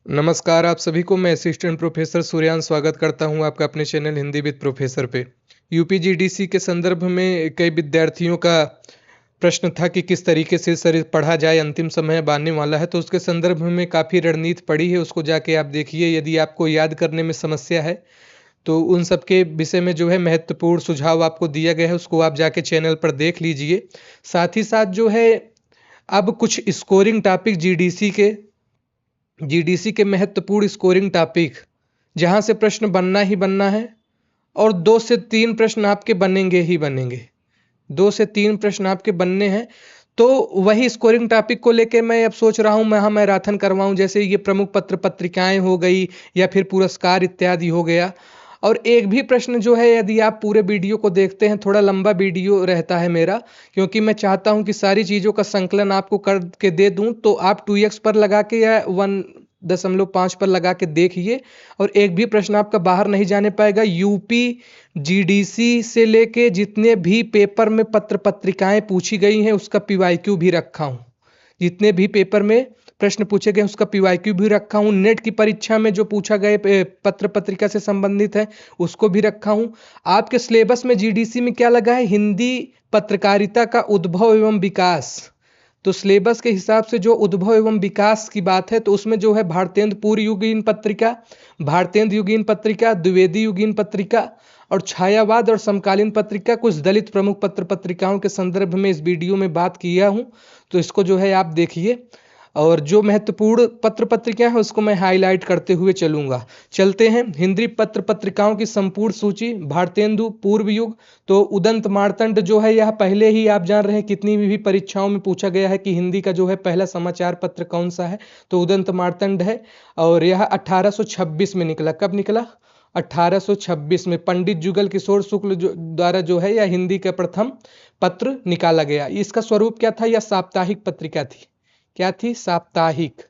नमस्कार आप सभी को मैं असिस्टेंट प्रोफेसर सूर्यांश स्वागत करता हूं आपका अपने चैनल हिंदी विद प्रोफेसर पे। यूपीजीडीसी के संदर्भ में कई विद्यार्थियों का प्रश्न था कि किस तरीके से सर पढ़ा जाए, अंतिम समय अब आने वाला है तो उसके संदर्भ में काफ़ी रणनीति पड़ी है, उसको जाके आप देखिए। यदि आपको याद करने में समस्या है तो उन सब के विषय में जो है महत्वपूर्ण सुझाव आपको दिया गया है, उसको आप जाके चैनल पर देख लीजिए। साथ ही साथ जो है अब कुछ स्कोरिंग टॉपिक जीडीसी के महत्वपूर्ण स्कोरिंग टॉपिक जहां से प्रश्न बनना ही बनना है और 2 से 3 प्रश्न आपके बनेंगे ही बनेंगे। 2 से 3 प्रश्न आपके बनने हैं। तो वही स्कोरिंग टॉपिक को लेके मैं अब सोच रहा हूं मैं मैराथन करवाऊं, जैसे ये प्रमुख पत्र पत्रिकाएं हो गई या फिर पुरस्कार इत्यादि हो गया। और एक भी प्रश्न जो है, यदि आप पूरे वीडियो को देखते हैं, थोड़ा लंबा वीडियो रहता है मेरा, क्योंकि मैं चाहता हूं कि सारी चीज़ों का संकलन आपको करके दे दूं। तो आप 2x पर लगा के या 1.5 पर लगा के देखिए और एक भी प्रश्न आपका बाहर नहीं जाने पाएगा। यूपी जीडीसी से लेके जितने भी पेपर में पत्र पत्रिकाएं पूछी गई हैं उसका पीवाईक्यू भी रखा हूं। जितने भी पेपर में प्रश्न पूछे गए उसका पीवाईक्यू भी रखा हूं। नेट की परीक्षा में जो पूछा गए पत्र पत्रिका से संबंधित है उसको भी रखा हूं। आपके सिलेबस में जीडीसी में क्या लगा है? हिंदी पत्रकारिता का उद्भव एवं विकास। तो सिलेबस के हिसाब से जो उद्भव एवं विकास की बात है तो उसमें जो है भारतेंदु पूर्व युगीन पत्रिका, भारतेंदु युगीन पत्रिका, द्विवेदी युगीन पत्रिका और छायावाद और समकालीन पत्रिका, कुछ दलित प्रमुख पत्र पत्रिकाओं के संदर्भ में इस वीडियो में बात किया हूं। तो इसको जो है आप देखिए और जो महत्वपूर्ण पत्र पत्रिकाएं हैं उसको मैं हाईलाइट करते हुए चलूंगा। चलते हैं हिंदी पत्र पत्रिकाओं की संपूर्ण सूची। भारतेंदु पूर्व युग, तो उदंत मार्तंड जो है यह पहले ही आप जान रहे हैं कितनी भी परीक्षाओं में पूछा गया है कि हिंदी का जो है पहला समाचार पत्र कौन सा है, तो उदंत मार्तंड है। और यह 1826 में निकला। कब निकला? 1826 में पंडित जुगल किशोर शुक्ल द्वारा जो है यह हिंदी का प्रथम पत्र निकाला गया। इसका स्वरूप क्या था? यह साप्ताहिक पत्रिका थी। क्या थी? साप्ताहिक।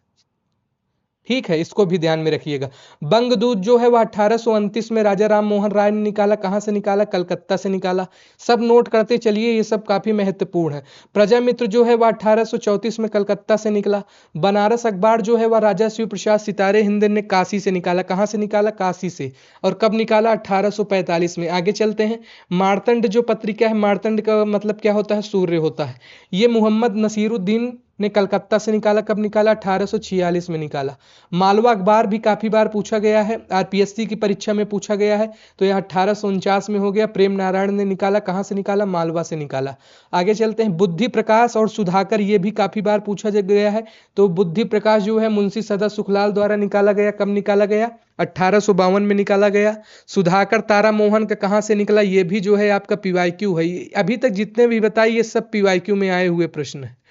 ठीक है, इसको भी ध्यान में रखिएगा। बंगदूत जो है वह 1829 में राजा राम मोहन राय ने निकाला। कहां से निकाला? कलकत्ता से निकाला। सब नोट करते चलिए, ये सब काफी महत्वपूर्ण है। प्रजामित्र जो है वह 1834 में कलकत्ता से निकला। बनारस अखबार जो है वह राजा शिव प्रसाद सितारे हिंद ने काशी से निकाला। कहां से निकाला? काशी से। और कब निकाला? 1845 में। आगे चलते हैं। मार्तंड जो पत्रिका है, मार्तंड का मतलब क्या होता है? सूर्य होता है। ये मोहम्मद नसीरुद्दीन ने कलकत्ता से निकाला। कब निकाला? 1846 में निकाला। मालवा अखबार भी काफी बार पूछा गया है, आरपीएससी की परीक्षा में पूछा गया है, तो यह 1849 में हो गया। प्रेम नारायण ने निकाला। कहां से निकाला? मालवा से निकाला। आगे चलते हैं। बुद्धि प्रकाश और सुधाकर, ये भी काफी बार पूछा गया है। तो बुद्धि प्रकाश जो है मुंशी सदा सुखलाल द्वारा निकाला गया। कब निकाला गया? 1852 में निकाला गया। सुधाकर तारा मोहन का कहां से निकला? ये भी जो है आपका पीवाईक्यू है। अभी तक जितने भी बताए ये सब पीवाईक्यू में आए हुए प्रश्न है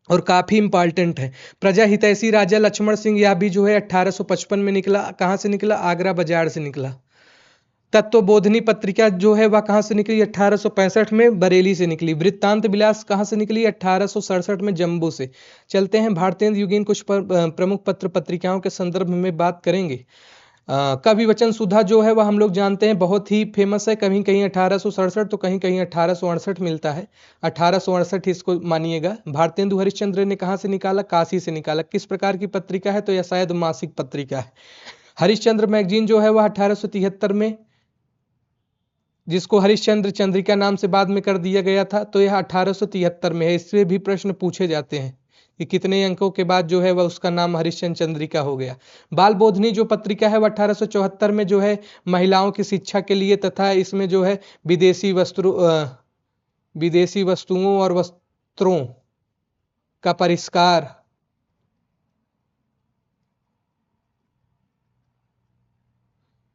और काफी इंपॉर्टेंट है। प्रजा हितैषी राजा लक्ष्मण सिंह, यह भी जो है 1855 में निकला। कहां से निकला? आगरा बाजार से निकला। तत्वबोधिनी पत्रिका जो है वह कहां से निकली? 1865 में बरेली से निकली। वृत्तांत विलास कहां से निकली? 1867 में जम्मू से। चलते हैं भारतेंदु युगीन कुछ प्रमुख पत्र पत्रिकाओं के संदर्भ में बात करेंगे। कवि वचन सुधा जो है वह हम लोग जानते हैं बहुत ही फेमस है। कहीं कहीं 1867 तो कहीं कहीं 1868 मिलता है। 1868 इसको मानिएगा। भारतेंदु हरिश्चंद्र ने कहां से निकाला? काशी से निकाला। किस प्रकार की पत्रिका है? तो यह शायद मासिक पत्रिका है। हरिश्चंद्र मैगजीन जो है वह 1873 में, जिसको हरिश्चंद्र चंद्रिका नाम से बाद में कर दिया गया था, तो यह 1873 में है। इससे भी प्रश्न पूछे जाते हैं कि कितने अंकों के बाद जो है वह उसका नाम हरिश्चंद्र चंद्रिका हो गया। बाल बोधनी जो पत्रिका है वह 1874 में जो है महिलाओं की शिक्षा के लिए, तथा इसमें जो है विदेशी वस्तुओं और वस्त्रों का परिष्कार,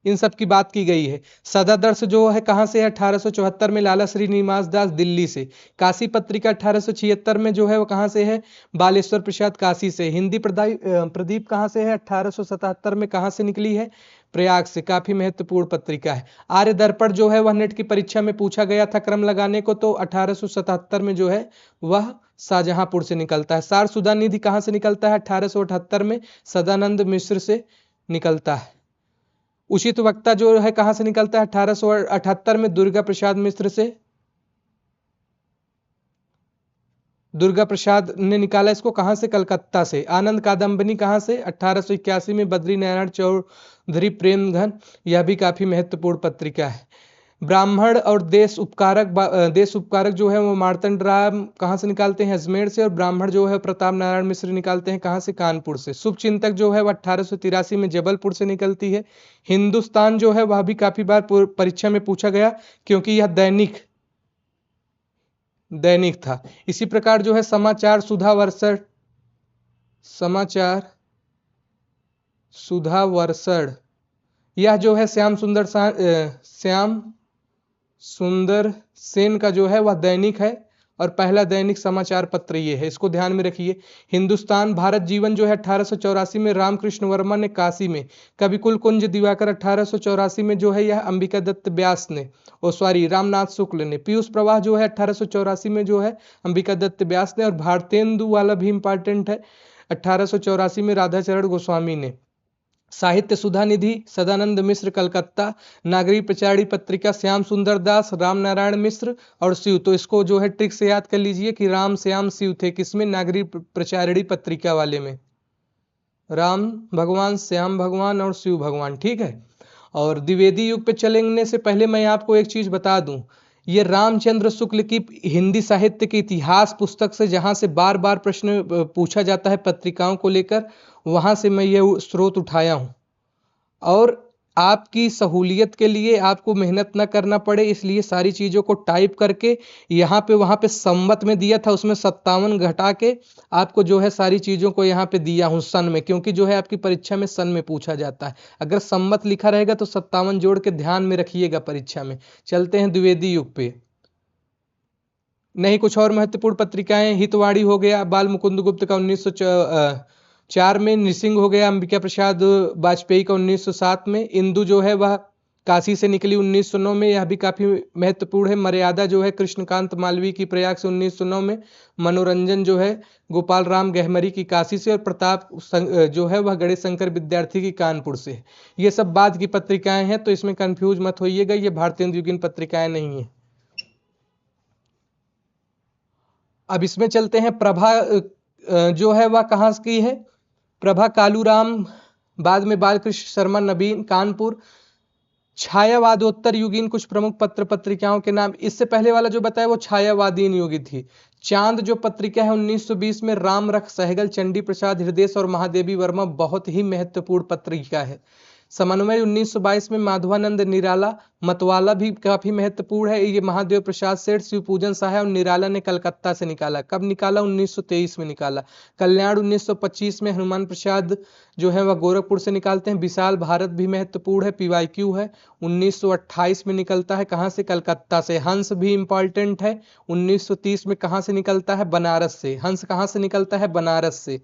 इन सब की बात की गई है। सदादर्श जो है कहां से है? 1874 में लाला श्रीनिवास दास दिल्ली से। काशी पत्रिका 1876 में जो है वो कहां से है? बालेश्वर प्रसाद काशी से। हिंदी प्रदीप कहां से है? 1877 में। कहां से निकली है? प्रयाग से। काफी महत्वपूर्ण पत्रिका है। आर्य दर्पण जो है वह नेट की परीक्षा में पूछा गया था क्रम लगाने को, तो 1877 में जो है वह शाहजहांपुर से निकलता है। सार सुधा निधि कहां से निकलता है? 1878 में सदानंद मिश्र से निकलता है। उचित वक्ता जो है कहां से निकलता है? 1878 में दुर्गा प्रसाद मिश्र से। दुर्गा प्रसाद ने निकाला इसको कहाँ से? कलकत्ता से। आनंद कादम्बनी कहाँ से? 1881 में बद्री नारायण चौधरी प्रेम घन, यह भी काफी महत्वपूर्ण पत्रिका है। ब्राह्मण और देश उपकारक जो है वो मार्तंड राम कहाँ से निकालते हैं? अजमेर से। और ब्राह्मण जो है प्रताप नारायण मिश्र निकालते हैं कहाँ से? कानपुर से। शुभ चिंतक जो है वह 1883 में जबलपुर से निकलती है। हिंदुस्तान जो है वह भी काफी बार परीक्षा में पूछा गया क्योंकि यह दैनिक था। इसी प्रकार जो है समाचार सुधा वर्षण, यह जो है श्याम सुंदर सेन का जो है वह दैनिक है और पहला दैनिक समाचार पत्र ये है, इसको ध्यान में रखिए। हिंदुस्तान भारत जीवन जो है 1884 में रामकृष्ण वर्मा ने काशी में, कविकुल कुंज दिवाकर 1884 में जो है यह अंबिका दत्त व्यास ने, रामनाथ शुक्ल ने। पीयूष प्रवाह जो है 1884 में जो है अंबिका दत्त व्यास ने। और भारतेंदु वाला भी इंपॉर्टेंट है, 1884 में राधाचरण गोस्वामी ने। साहित्य सुधा निधि सदानंद मिश्र कलकत्ता। नागरिक प्रचारी पत्रिका श्याम सुंदर दास, राम नारायण मिश्र और शिव। तो इसको जो है ट्रिक से याद कर लीजिए कि राम श्याम शिव थे किसमें? नागरिक प्रचारिणी पत्रिका वाले में, राम भगवान, श्याम भगवान और शिव भगवान, ठीक है। और द्विवेदी युग पे चलने से पहले मैं आपको एक चीज बता दूं, ये रामचंद्र शुक्ल की हिंदी साहित्य के इतिहास पुस्तक से जहां से बार बार प्रश्न पूछा जाता है पत्रिकाओं को लेकर, वहां से मैं ये स्रोत उठाया हूं। और आपकी सहूलियत के लिए आपको मेहनत ना करना पड़े इसलिए सारी चीज़ों को टाइप करके यहाँ पे वहाँ पे संवत में दिया था, उसमें 57 घटा के आपको जो है सारी चीज़ों को यहाँ पे दिया हूँ सन में, क्योंकि जो है आपकी परीक्षा में सन में पूछा जाता है। अगर संवत लिखा रहेगा तो 57 जोड़ के ध्यान में रखिएगा परीक्षा में। चलते हैं द्विवेदी युग पे। नहीं, कुछ और महत्वपूर्ण पत्रिकाएं, हितवाड़ी हो गया बाल मुकुंद गुप्त का 1904 में, नृसिंह हो गया अंबिका प्रसाद वाजपेयी का 1907 में, इंदु जो है वह काशी से निकली 1909 में, यह भी काफी महत्वपूर्ण है। मर्यादा जो है कृष्णकांत मालवीय की प्रयाग से 1909 में, मनोरंजन जो है गोपाल राम गहमरी की काशी से, और प्रताप जो है वह गणेश शंकर विद्यार्थी की कानपुर से। ये सब बाद की पत्रिकाएं हैं तो इसमें कंफ्यूज मत होइएगा, ये भारतेंदु युगीन पत्रिकाएं नहीं है। अब इसमें चलते हैं। प्रभा जो है वह कहाँ की है? प्रभा कालूराम, बाद में बालकृष्ण शर्मा नवीन कानपुर। छायावादोत्तर युगीन कुछ प्रमुख पत्र पत्रिकाओं के नाम, इससे पहले वाला जो बताया वो छायावादीन युगी थी। चांद जो पत्रिका है 1920 में, राम रख सहगल, चंडी प्रसाद हृदय और महादेवी वर्मा, बहुत ही महत्वपूर्ण पत्रिका है। समन्वय 1922 में माधवानंद निराला, मतवाला भी काफी महत्वपूर्ण है, ये महादेव प्रसाद सेठ, शिवपूजन सहाय और निराला ने कलकत्ता से निकाला। कब निकाला? 1923 में निकाला। कल्याण 1925 में, हनुमान प्रसाद जो है वह गोरखपुर से निकालते हैं। विशाल भारत भी महत्वपूर्ण है, PYQ है, 1928 में निकलता है, कहाँ से? कलकत्ता से। हंस भी इंपॉर्टेंट है, 1930 में कहाँ से निकलता है? बनारस से। हंस कहाँ से निकलता है? बनारस से।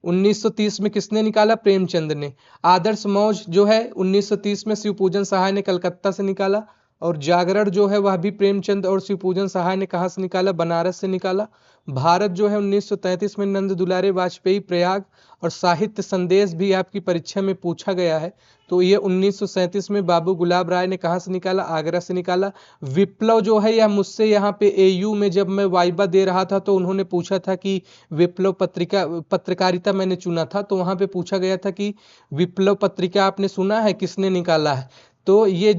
1930 में किसने निकाला? प्रेमचंद ने। आदर्श मौज जो है 1930 में शिवपूजन सहाय ने कलकत्ता से निकाला। और जागरण जो है वह भी प्रेमचंद और शिवपूजन सहाय ने कहाँ से निकाला? बनारस से निकाला। भारत जो है 1933 में नंद दुलारे वाजपेयी प्रयाग। और साहित्य संदेश भी आपकी परीक्षा में पूछा गया है, तो ये 1937 में बाबू गुलाब राय ने कहाँ से निकाला? आगरा से निकाला। विप्लव जो है यह मुझसे यहाँ पे AU में जब मैं वाइबा दे रहा था तो उन्होंने पूछा था कि विप्लव पत्रकारिता मैंने चुना था, तो वहाँ पे पूछा गया था कि विप्लव पत्रिका आपने सुना है, किसने निकाला है? तो ये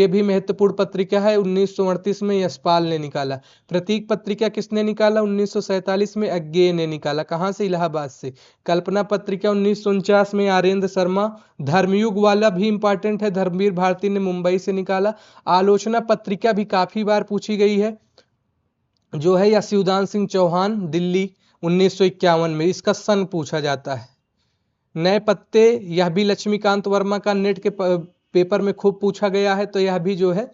भी महत्वपूर्ण पत्रिका है, 1938 में यशपाल ने निकाला। प्रतीक पत्रिका किसने निकाला? 1947 में अज्ञेय ने निकाला, कहाँ से? इलाहाबाद से। कल्पना पत्रिका 1949 में आरेंद्र शर्मा। धर्मयुग वाला भी इंपॉर्टेंट है, धर्मवीर भारती ने मुंबई से निकाला। आलोचना पत्रिका भी काफी बार पूछी गई है जो है, या शिवदान सिंह चौहान दिल्ली 1951 में, इसका सन पूछा जाता है। नए पत्ते, यह भी लक्ष्मीकांत वर्मा का नेट के पेपर में खूब पूछा गया है, तो यह भी जो है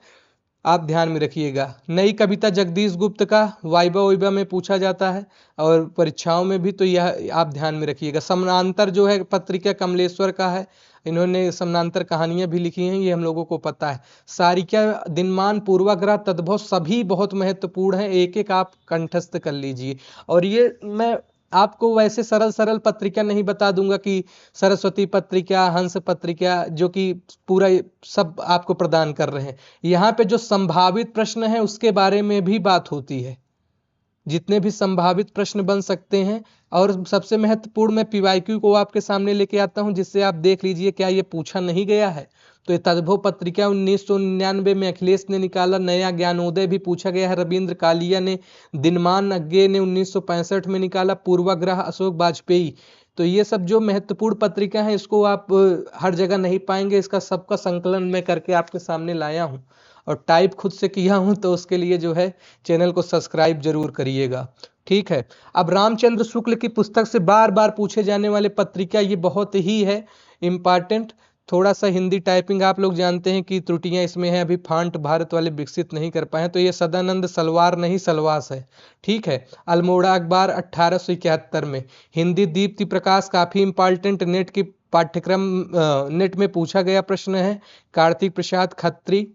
आप ध्यान में रखिएगा। नई कविता जगदीश गुप्त का वाइबा में पूछा जाता है और परीक्षाओं में भी, तो यह आप ध्यान में रखिएगा। समानांतर जो है पत्रिका कमलेश्वर का है, इन्होंने समानांतर कहानियां भी लिखी हैं, ये हम लोगों को पता है। सारिका, दिनमान, पूर्वाग्रह, तद्भव सभी बहुत महत्वपूर्ण हैं, एक एक आप कंठस्थ कर लीजिए। और ये मैं आपको वैसे सरल पत्रिका नहीं बता दूंगा कि सरस्वती पत्रिका, हंस पत्रिका, जो कि पूरा सब आपको प्रदान कर रहे हैं। यहाँ पे जो संभावित प्रश्न है उसके बारे में भी बात होती है, जितने भी संभावित प्रश्न बन सकते हैं। और सबसे महत्वपूर्ण मैं पीवाईक्यू को आपके सामने लेके आता हूं, जिससे आप देख लीजिए क्या ये पूछा नहीं गया है। तो ये तद्भव पत्रिका 1999 में अखिलेश ने निकाला। नया ज्ञानोदय भी पूछा गया है, रविंद्र कालिया ने। दिनमान अज्ञे ने 1965 में निकाला। पूर्वाग्रह अशोक वाजपेयी। तो ये सब जो महत्वपूर्ण पत्रिका है, इसको आप हर जगह नहीं पाएंगे। इसका सबका संकलन मैं करके आपके सामने लाया हूँ और टाइप खुद से किया हूँ, तो उसके लिए जो है चैनल को सब्सक्राइब जरूर करिएगा। ठीक है। अब रामचंद्र शुक्ल की पुस्तक से बार बार पूछे जाने वाले पत्रिका, ये बहुत ही है इम्पॉर्टेंट। थोड़ा सा हिंदी टाइपिंग आप लोग जानते हैं कि त्रुटियां इसमें हैं, अभी फांट भारत वाले विकसित नहीं कर पाए। तो ये सदानंद सलवार नहीं सलवास है। ठीक है। अल्मोड़ा अखबार 1871 में। हिंदी दीप्ति प्रकाश काफी इंपॉर्टेंट, नेट की पाठ्यक्रम नेट में पूछा गया प्रश्न है। कार्तिक प्रसाद खत्री।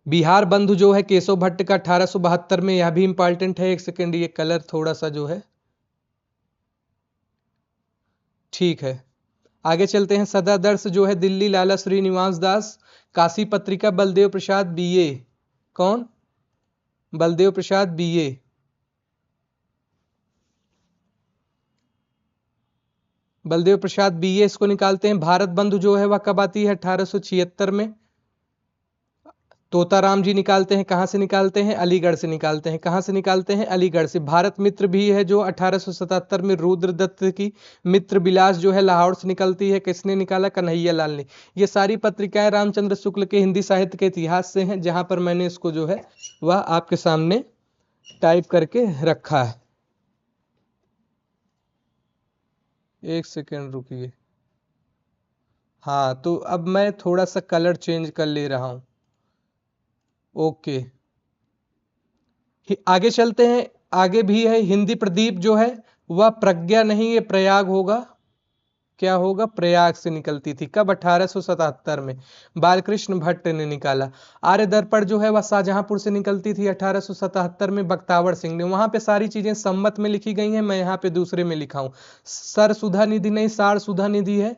बिहार बंधु जो है केशव भट्ट का 1872 में, यह भी इंपॉर्टेंट है। एक सेकेंड, ये कलर थोड़ा सा जो है, ठीक है। आगे चलते हैं। सदादर्श जो है दिल्ली लाला श्रीनिवास दास। काशी पत्रिका बलदेव प्रसाद बीए। कौन? बलदेव प्रसाद बीए। बलदेव प्रसाद बीए इसको निकालते हैं। भारत बंधु जो है वह कब आती है? 1876 में। तोताराम जी निकालते हैं। कहां से निकालते हैं? अलीगढ़ से निकालते हैं। कहां से निकालते हैं? अलीगढ़ से। भारत मित्र भी है जो 1877 में रुद्रदत्त की। मित्र विलास जो है लाहौर से निकलती है। किसने निकाला? कन्हैया लाल ने। ये सारी पत्रिकाएं रामचंद्र शुक्ल के हिंदी साहित्य के इतिहास से हैं, जहां पर मैंने इसको जो है वह आपके सामने टाइप करके रखा है। एक सेकेंड रुकिए। हाँ, तो अब मैं थोड़ा सा कलर चेंज कर ले रहा हूं। ओके, आगे चलते हैं। आगे भी है हिंदी प्रदीप जो है वह प्रज्ञा नहीं, ये प्रयाग होगा। क्या होगा? प्रयाग से निकलती थी। कब? 1877 में। बालकृष्ण भट्ट ने निकाला। आर्य दर्पण जो है वह शाहजहांपुर से निकलती थी 1877 में। बख्तावर सिंह ने। वहां पे सारी चीजें सम्मत में लिखी गई हैं, मैं यहाँ पे दूसरे में लिखा हूं। सर सुधा निधि नहीं, सार सुधा निधि है,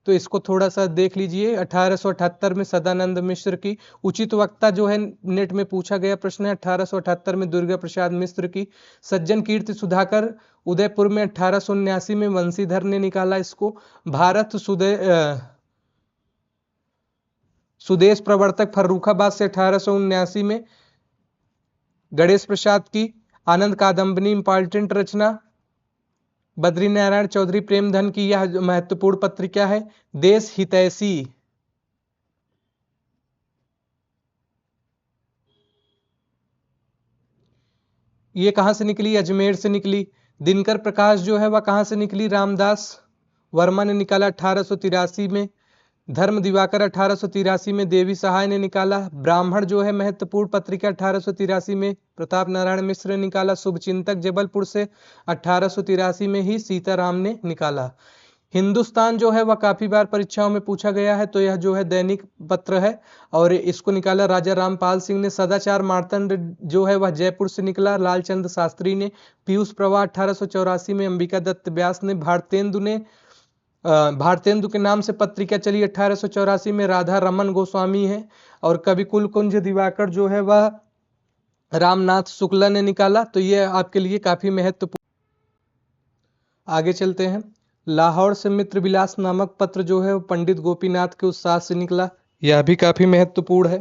तो इसको थोड़ा सा देख लीजिए। 1878 में सदानंद मिश्र की। उचित वक्ता जो है नेट में पूछा गया प्रश्न है 1878 में दुर्गा प्रसाद मिश्र की। सज्जन कीर्ति सुधाकर उदयपुर में 1879 में वंशीधर ने निकाला इसको। भारत सुदेश प्रवर्तक फर्रुखाबाद से 1879 में। गणेश प्रसाद की आनंद कादम्बनी इंपॉर्टेंट रचना। बद्री नारायण चौधरी प्रेमधन की यह महत्वपूर्ण पत्रिका है। देश हितैषी। ये कहां से निकली? अजमेर से निकली। दिनकर प्रकाश जो है वह कहां से निकली? रामदास वर्मा ने निकाला 1883 में। धर्म दिवाकर 1883 में। देवी सहाय ने निकाला। ब्राह्मण जो है महत्वपूर्ण पत्रिका 1883 में प्रताप नारायण मिश्र ने निकाला। शुभचिंतक जबलपुर से 1883 में ही सीताराम ने निकाला। हिंदुस्तान जो है वह काफी बार परीक्षाओं में पूछा गया है, तो यह जो है दैनिक पत्र है और इसको निकाला राजा रामपाल सिंह ने। सदाचार मार्तंड जो है वह जयपुर से निकला, लालचंद शास्त्री ने। पीयूष प्रवाह 1884 में। अंबिका दत्त व्यास ने। भारतेंदु के नाम से पत्रिका चली 1884 में, राधा रमन गोस्वामी है। और कवि कुलकुंज दिवाकर जो है वह रामनाथ शुक्ला ने निकाला। तो ये आपके लिए काफी महत्वपूर्ण। आगे चलते हैं। लाहौर से मित्र विलास नामक पत्र जो है वो पंडित गोपीनाथ के उत्साह से निकला, यह भी काफी महत्वपूर्ण है।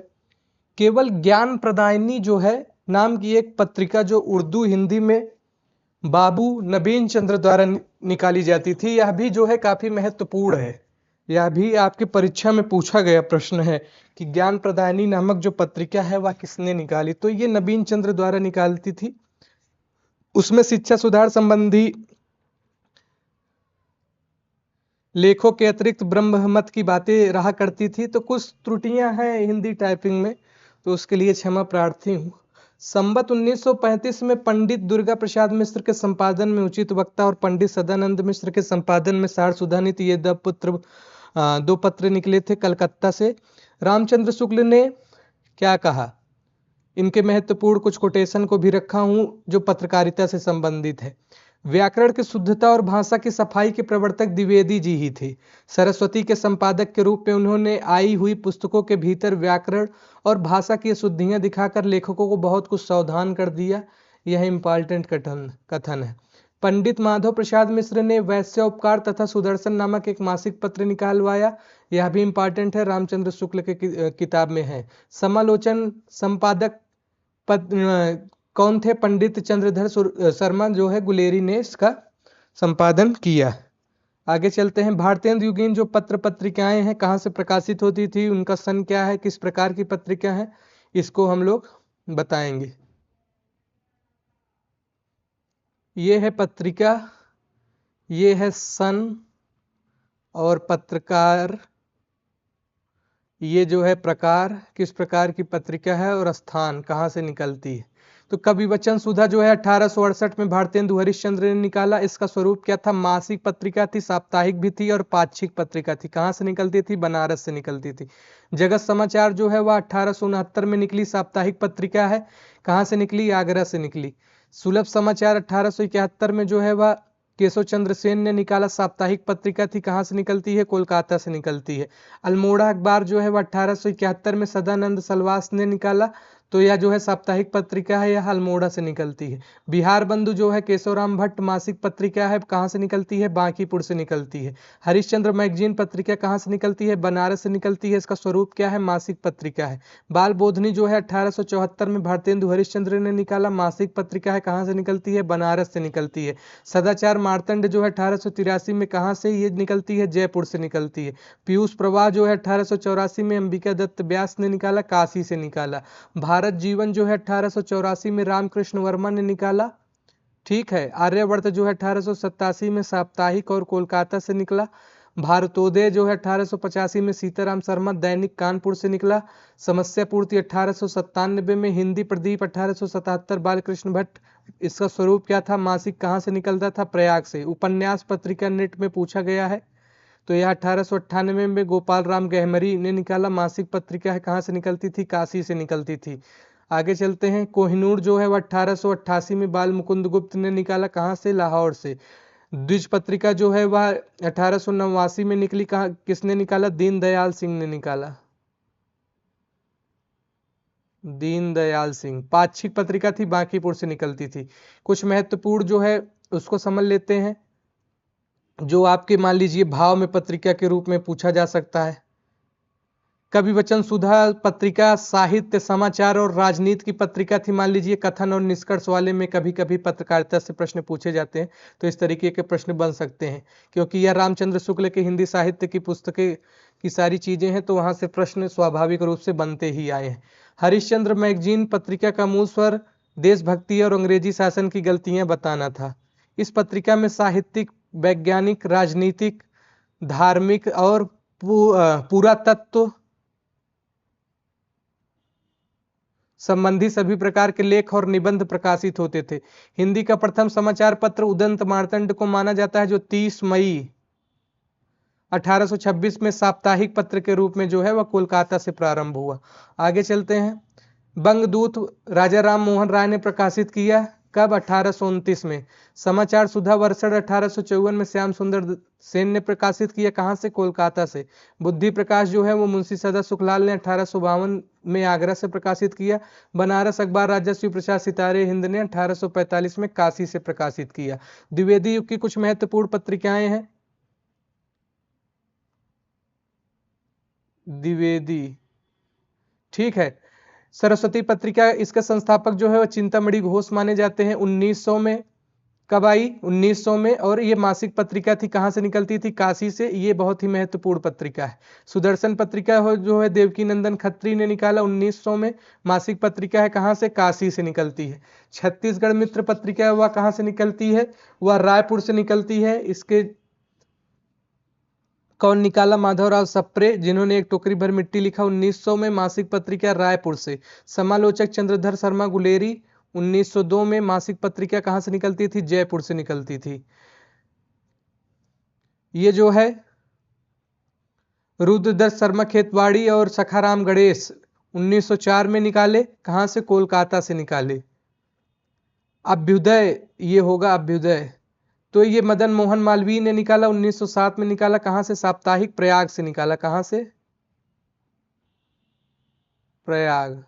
केवल ज्ञान प्रदायिनी जो है नाम की एक पत्रिका जो उर्दू हिंदी में बाबू नवीन चंद्र द्वारा निकाली जाती थी, यह भी जो है काफी महत्वपूर्ण है। यह भी आपके परीक्षा में पूछा गया प्रश्न है कि ज्ञान प्रदायिनी नामक जो पत्रिका है वह किसने निकाली? तो ये नवीन चंद्र द्वारा निकालती थी। उसमें शिक्षा सुधार संबंधी लेखों के अतिरिक्त ब्रह्म मत की बातें रहा करती थी। तो कुछ त्रुटियां हैं हिंदी टाइपिंग में, तो उसके लिए क्षमा प्रार्थी हूँ। संवत 1935 में पंडित दुर्गा प्रसाद मिश्र के संपादन में उचित वक्ता और पंडित सदानंद मिश्र के संपादन में सार सुधानिधि, ये दो पत्र निकले थे कलकत्ता से। रामचंद्र शुक्ल ने क्या कहा? इनके महत्वपूर्ण कुछ कोटेशन को भी रखा हूं जो पत्रकारिता से संबंधित है। व्याकरण की शुद्धता और भाषा की सफाई के प्रवर्तक द्विवेदी जी ही थे। सरस्वती के संपादक के रूप में उन्होंने आई हुई पुस्तकों के भीतर व्याकरण और भाषा की शुद्धियां दिखाकर लेखकों को बहुत कुछ सावधान कर दिया। यह इम्पॉर्टेंट कथन है। पंडित माधव प्रसाद मिश्र ने वैश्योपकार तथा सुदर्शन नामक एक मासिक पत्र निकालवाया। यह भी इम्पॉर्टेंट है, रामचंद्र शुक्ल के किताब में है। समालोचन संपादक कौन थे? पंडित चंद्रधर शर्मा जो है गुलेरी ने इसका संपादन किया। आगे चलते हैं। भारतेंदु युगीन जो पत्र पत्रिकाएं हैं कहाँ से प्रकाशित होती थी, उनका सन क्या है, किस प्रकार की पत्रिका है, इसको हम लोग बताएंगे। ये है पत्रिका, ये है सन और पत्रकार, ये जो है प्रकार, किस प्रकार की पत्रिका है, और स्थान कहाँ से निकलती है। तो कवि वचन सुधा जो है 1868 में भारतेंदु हरिश्चंद्र ने निकाला। इसका स्वरूप क्या था? मासिक पत्रिका थी, साप्ताहिक भी थी और पाक्षिक पत्रिका थी। कहाँ से निकलती थी? बनारस से निकलती थी। जगत समाचार जो है वह 1869 में निकली, साप्ताहिक पत्रिका है। कहाँ से निकली? आगरा से निकली। सुलभ समाचार 1871 में जो है वह केशव चंद्र सेन ने निकाला, साप्ताहिक पत्रिका थी। कहाँ से निकलती है? कोलकाता से निकलती है। अल्मोड़ा अखबार जो है वह 1871 में सदानंद सलवास ने निकाला, तो यह जो है साप्ताहिक पत्रिका है, यह अल्मोड़ा से निकलती है। बिहार बंधु जो है केशवराम भट्ट मासिक पत्रिका है, कहाँ से निकलती है? बांकीपुर से निकलती है। हरिश्चंद्र मैगजीन पत्रिका कहाँ से निकलती है? बनारस से निकलती है। इसका स्वरूप क्या है? मासिक पत्रिका है। बाल बोधनी जो है 1874 में भारतेंदु हरिश्चंद्र ने निकाला, मासिक पत्रिका है। कहाँ से निकलती है? बनारस से निकलती है। सदाचार मार्तंड जो है 1883 में कहाँ से ये निकलती है? जयपुर से निकलती है। पीयूष प्रवाह जो है 1884 में अंबिका दत्त व्यास ने निकाला, काशी से निकाला। भारत जीवन जो है 1884 में रामकृष्ण वर्मा ने निकाला, ठीक है। आर्यवर्त जो है 1887 में साप्ताहिक और कोलकाता से निकला। भारतोदय जो है 1885 में सीताराम शर्मा दैनिक कानपुर से निकला। समस्या पूर्ति 1897 में हिंदी प्रदीप 1877 बालकृष्ण भट्ट। इसका स्वरूप क्या था? मासिक। कहाँ से निकलता था? प्रयाग से। उपन्यास पत्रिका नेट में पूछा गया है, तो यह 1898 में गोपाल राम गहमरी ने निकाला, मासिक पत्रिका है। कहाँ से निकलती थी? काशी से निकलती थी। आगे चलते हैं। कोहिनूर जो है वह 1888 में बाल मुकुंद गुप्त ने निकाला, कहाँ से? लाहौर से। द्विज पत्रिका जो है वह 1889 में निकली, कहाँ किसने निकाला? दीनदयाल सिंह ने निकाला, दीनदयाल सिंह। पाक्षिक पत्रिका थी, बांकीपुर से निकलती थी। कुछ महत्वपूर्ण जो है उसको समझ लेते हैं, जो आपके मान लीजिए भाव में पत्रिका के रूप में पूछा जा सकता है। कवि वचन सुधा पत्रिका साहित्य, समाचार और राजनीति की पत्रिका थी। मान लीजिए कथन और निष्कर्ष वाले में कभी कभी पत्रकारिता से प्रश्न पूछे जाते हैं, तो इस तरीके के प्रश्न बन सकते हैं। क्योंकि यह रामचंद्र शुक्ल के हिंदी साहित्य की पुस्तकें की सारी चीजें हैं, तो वहां से प्रश्न स्वाभाविक रूप से बनते ही आए हैं। हरिश्चंद्र मैगजीन पत्रिका का मूल स्वर देशभक्ति और अंग्रेजी शासन की गलतियां बताना था। इस पत्रिका में साहित्यिक, वैज्ञानिक, राजनीतिक, धार्मिक और पुरातत्व संबंधी सभी प्रकार के लेख और निबंध प्रकाशित होते थे। हिंदी का प्रथम समाचार पत्र उदंत मार्तंड को माना जाता है, जो 30 मई 1826 में साप्ताहिक पत्र के रूप में जो है वह कोलकाता से प्रारंभ हुआ। आगे चलते हैं। बंगदूत राजा राम मोहन राय ने प्रकाशित किया, कब? 1829 में। समाचार सुधा वर्षण 1854 में श्याम सुंदर सेन ने प्रकाशित किया, कहाँ से? कोलकाता से। बुद्धि प्रकाश जो है वो मुंशी सदा सुखलाल ने 1852 में आगरा से प्रकाशित किया। बनारस अखबार राजश्री प्रसाद सितारे हिंद ने 1845 में काशी से प्रकाशित किया। द्विवेदी युग की कुछ महत्वपूर्ण पत्रिकाएं हैं। द्विवेदी, ठीक है। सरस्वती पत्रिका, इसके संस्थापक जो है वह चिंतामणि घोष माने जाते हैं। 1900 में कब आई? 1900 में। और ये मासिक पत्रिका थी, कहाँ से निकलती थी? काशी से। ये बहुत ही महत्वपूर्ण पत्रिका है। सुदर्शन पत्रिका जो है देवकी नंदन खत्री ने निकाला 1900 में, मासिक पत्रिका है। कहाँ से? काशी से निकलती है। छत्तीसगढ़ मित्र पत्रिका वह कहाँ से निकलती है? वह रायपुर से निकलती है। इसके कौन निकाला? माधवराव सप्रे, जिन्होंने एक टोकरी भर मिट्टी लिखा 1900 में, मासिक पत्रिका रायपुर से। समालोचक चंद्रधर शर्मा गुलेरी 1902 में, मासिक पत्रिका कहाँ से निकलती थी? जयपुर से निकलती थी। ये जो है रुद्रदत्त शर्मा खेतवाड़ी और सखाराम गणेश 1904 में निकाले, कहाँ से? कोलकाता से निकाले। अभ्युदय, ये होगा अभ्युदय, तो ये मदन मोहन मालवीय ने निकाला, 1907 में निकाला। कहां से? साप्ताहिक प्रयाग से निकाला। कहां से? प्रयाग।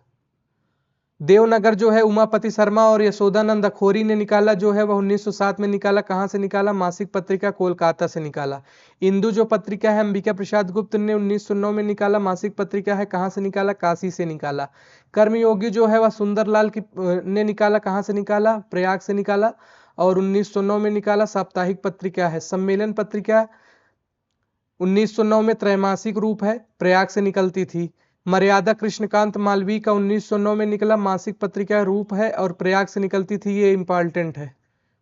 देवनगर जो है उमापति शर्मा और यशोदानंद अखोरी ने निकाला, जो है वह 1907 में निकाला। कहां से निकाला? मासिक पत्रिका कोलकाता से निकाला। इंदु जो पत्रिका है अंबिका प्रसाद गुप्त ने 1909 में निकाला। मासिक पत्रिका है। कहां से निकाला? काशी से निकाला। कर्मयोगी जो है वह सुंदरलाल की ने निकाला। कहां से निकाला? प्रयाग से निकाला और 1909 में निकाला। साप्ताहिक पत्रिका है। सम्मेलन पत्रिका 1909 में त्रैमासिक रूप है, प्रयाग से निकलती थी। मर्यादा कृष्णकांत मालवीय का 1909 में निकला, मासिक पत्रिका रूप है और प्रयाग से निकलती थी। ये इंपॉर्टेंट है।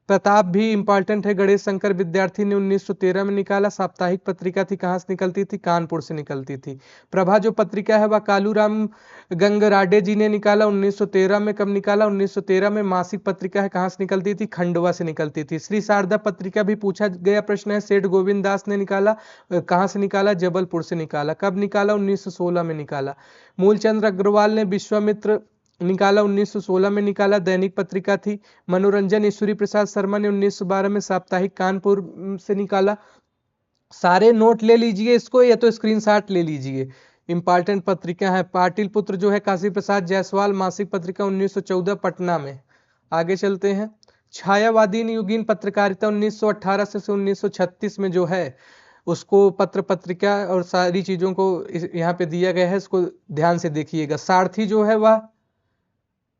प्रताप भी इंपॉर्टेंट है। गणेश शंकर विद्यार्थी ने 1913 में निकाला। साप्ताहिक पत्रिका थी। कहां से निकलती थी? कानपुर से निकलती थी। प्रभा जो पत्रिका है वह कालूराम गंगराडे जी ने निकाला। 1913 में। कब निकाला? 1913 में। मासिक पत्रिका है। कहां से निकलती थी? खंडवा से निकलती थी। श्री शारदा पत्रिका भी पूछा गया प्रश्न है, सेठ गोविंद दास ने निकाला। कहां से निकाला? जबलपुर से निकाला। कब निकाला? 1916 में निकाला। मूलचंद्र अग्रवाल ने विश्वामित्र निकाला, 1916 में निकाला। दैनिक पत्रिका थी। मनोरंजन ईश्वरी प्रसाद शर्मा ने 1912 में साप्ताहिक कानपुर से निकाला। सारे नोट ले लीजिए इसको, या तो स्क्रीनशॉट ले लीजिए। इंपॉर्टेंट पत्रिका है। पाटिल पुत्र जो है काशी प्रसाद जायसवाल, मासिक पत्रिका 1914 पटना में। आगे चलते हैं। छायावादी युगीन पत्रकारिता 1918 से 1936 में जो है उसको पत्र पत्रिका और सारी चीजों को यहाँ पे दिया गया है, इसको ध्यान से देखिएगा। सारथी जो है वह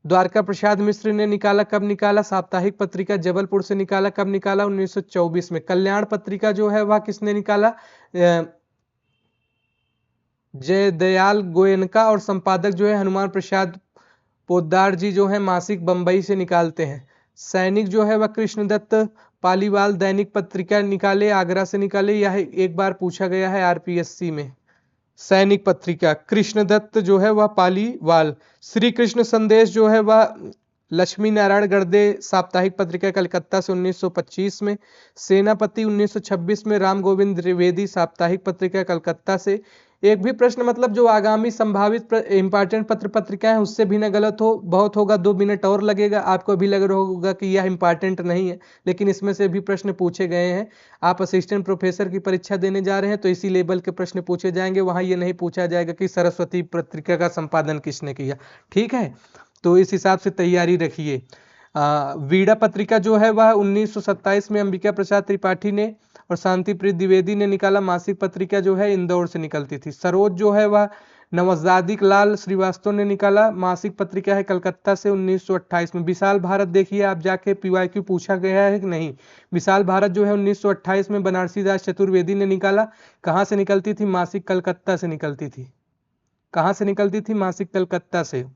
द्वारका प्रसाद मिश्र ने निकाला। कब निकाला? साप्ताहिक पत्रिका जबलपुर से निकाला। कब निकाला? 1924 में। कल्याण पत्रिका जो है वह किसने निकाला? जयदयाल गोयनका और संपादक जो है हनुमान प्रसाद पोद्दार जी जो है मासिक बंबई से निकालते हैं। सैनिक जो है वह कृष्णदत्त पालीवाल दैनिक पत्रिका निकाले, आगरा से निकाले। यह एक बार पूछा गया है आरपीएससी में। सैनिक पत्रिका कृष्णदत्त जो है वह पालीवाल। श्री कृष्ण संदेश जो है वह लक्ष्मी नारायण गर्दे साप्ताहिक पत्रिका कलकत्ता से 1925 में। सेनापति 1926 में। राम गोविंद द्विवेदी साप्ताहिक पत्रिका कलकत्ता से। एक भी प्रश्न मतलब जो आगामी संभावित इंपॉर्टेंट पत्र पत्रिका है उससे भी ना गलत हो, बहुत होगा 2 मिनट और लगेगा। आपको भी लग रहा होगा कि यह इंपॉर्टेंट नहीं है, लेकिन इसमें से भी प्रश्न पूछे गए हैं। आप असिस्टेंट प्रोफेसर की परीक्षा देने जा रहे हैं तो इसी लेवल के प्रश्न पूछे जाएंगे। वहां ये नहीं पूछा जाएगा कि सरस्वती पत्रिका का संपादन किसने किया। ठीक है, तो इस हिसाब से तैयारी रखिए। वीड़ा पत्रिका जो है वह 1927 में अंबिका प्रसाद त्रिपाठी ने और शांतिप्रिय द्विवेदी ने निकाला। मासिक पत्रिका जो है इंदौर से निकलती थी। सरोज जो है वह नवजादिक लाल श्रीवास्तव ने निकाला। मासिक पत्रिका है कलकत्ता से 1928 में। विशाल भारत देखिए आप जाके, पीवाईक्यू पूछा गया है कि नहीं। विशाल भारत जो है 1928 में बनारसी दास चतुर्वेदी ने निकाला। कहाँ से निकलती थी? मासिक कलकत्ता से निकलती थी। कहाँ से निकलती थी? मासिक कलकत्ता से।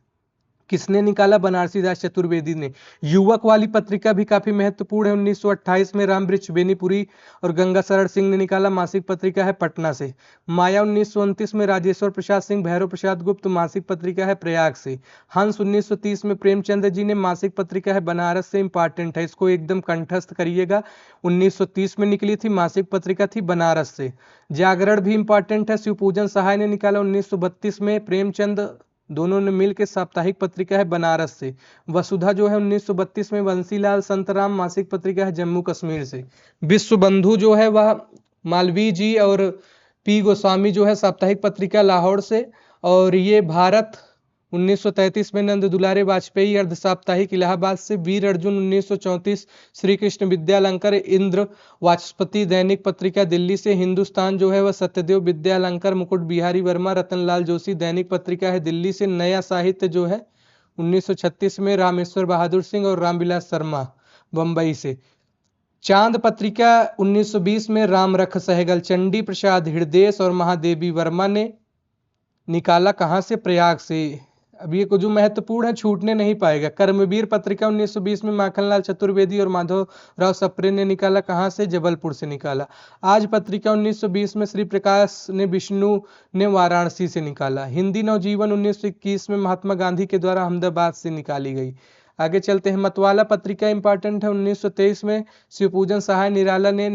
किसने निकाला? बनारसी दास चतुर्वेदी ने। युवक वाली पत्रिका भी काफी महत्वपूर्ण है। 1928 में रामवृक्ष बेनीपुरी और गंगा शरण सिंह ने निकाला। मासिक पत्रिका है पटना से। माया 1929 में राजेश्वर प्रसाद सिंह भैरव प्रसाद गुप्त, मासिक पत्रिका है प्रयाग से। हंस 1930 में प्रेमचंद जी ने, मासिक पत्रिका है बनारस से। इंपॉर्टेंट है, इसको एकदम कंठस्थ करिएगा। 1930 में निकली थी, मासिक पत्रिका थी बनारस से। जागरण भी इंपॉर्टेंट है, शिवपूजन सहाय ने निकाला 1932 में। प्रेमचंद दोनों ने मिलकर साप्ताहिक पत्रिका है बनारस से। वसुधा जो है 1932 में। बंसीलाल संतराम मासिक पत्रिका है जम्मू कश्मीर से। विश्व बंधु जो है वह मालवीय जी और पी गोस्वामी जो है साप्ताहिक पत्रिका लाहौर से। और ये भारत 1933 में नंद दुलारे वाजपेयी अर्ध साप्ताहिक इलाहाबाद से। वीर अर्जुन 1934 श्री कृष्ण विद्यालंकर इंद्र वाचस्पति दैनिक पत्रिका दिल्ली से। हिंदुस्तान जो है वह सत्यदेव विद्यालंकर मुकुट बिहारी वर्मा रतनलाल जोशी दैनिक पत्रिका है दिल्ली से। नया साहित्य जो है 1936 में रामेश्वर बहादुर सिंह और रामविलास शर्मा बंबई से। चांद पत्रिका 1920 में रामरख सहगल, चंडी प्रसाद हृदयेश और महादेवी वर्मा ने निकाला। कहां से? प्रयाग से। अब ये को जो महत्वपूर्ण है छूटने नहीं पाएगा। कर्मवीर पत्रिका 1920 में माखनलाल चतुर्वेदी और माधव राव सप्रे ने निकाला। कहां से? जबलपुर से निकाला। आज पत्रिका 1920 में श्री प्रकाश ने विष्णु ने वाराणसी से निकाला। हिंदी नवजीवन 1921 में महात्मा गांधी के द्वारा अहमदाबाद से निकाली गई। आगे चलते हैं, मतवाला पत्रिका इंपॉर्टेंट है। 1923 में शिवपूजन सहाय निराला ने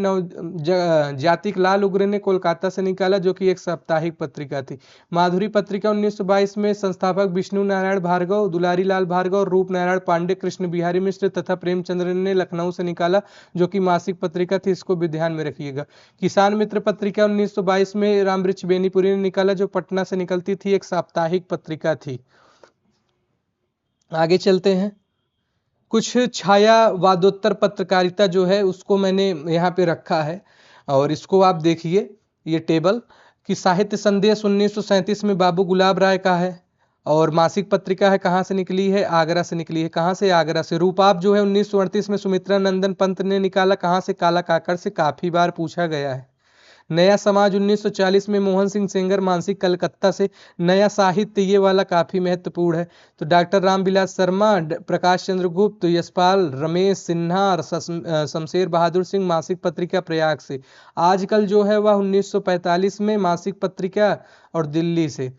जातिक लाल उग्र ने कोलकाता से निकाला, जो कि एक साप्ताहिक पत्रिका थी। माधुरी पत्रिका 1922 में संस्थापक विष्णु नारायण भार्गव, दुलारी लाल भार्गव, रूप नारायण पांडे, कृष्ण बिहारी मिश्र तथा प्रेमचंद्र ने लखनऊ से निकाला, जो कि मासिक पत्रिका थी। इसको भी ध्यान में रखिएगा। किसान मित्र पत्रिका 1922 में रामवृक्ष बेनीपुरी ने निकाला, जो पटना से निकलती थी, एक साप्ताहिक पत्रिका थी। आगे चलते हैं, कुछ छायावादोत्तर पत्रकारिता जो है उसको मैंने यहाँ पे रखा है, और इसको आप देखिए ये टेबल कि साहित्य संदेश 1937 में बाबू गुलाब राय का है, और मासिक पत्रिका है, कहाँ से निकली है? आगरा से निकली है। कहाँ से? आगरा से। रूपाप जो है 1938 में सुमित्रा नंदन पंत ने निकाला, कहाँ से? काला काकड़ से। काफी बार पूछा गया है। नया समाज 1940 में मोहन सिंह सेंगर, मानसिक, कलकत्ता से। नया साहित्य, ये वाला काफी महत्वपूर्ण है। तो डॉक्टर रामविलास शर्मा, प्रकाश चंद्र गुप्त, यशपाल, रमेश सिन्हा और शमशेर बहादुर सिंह, मासिक पत्रिका प्रयाग से। आजकल जो है वह 1945 में, मासिक पत्रिका और दिल्ली से।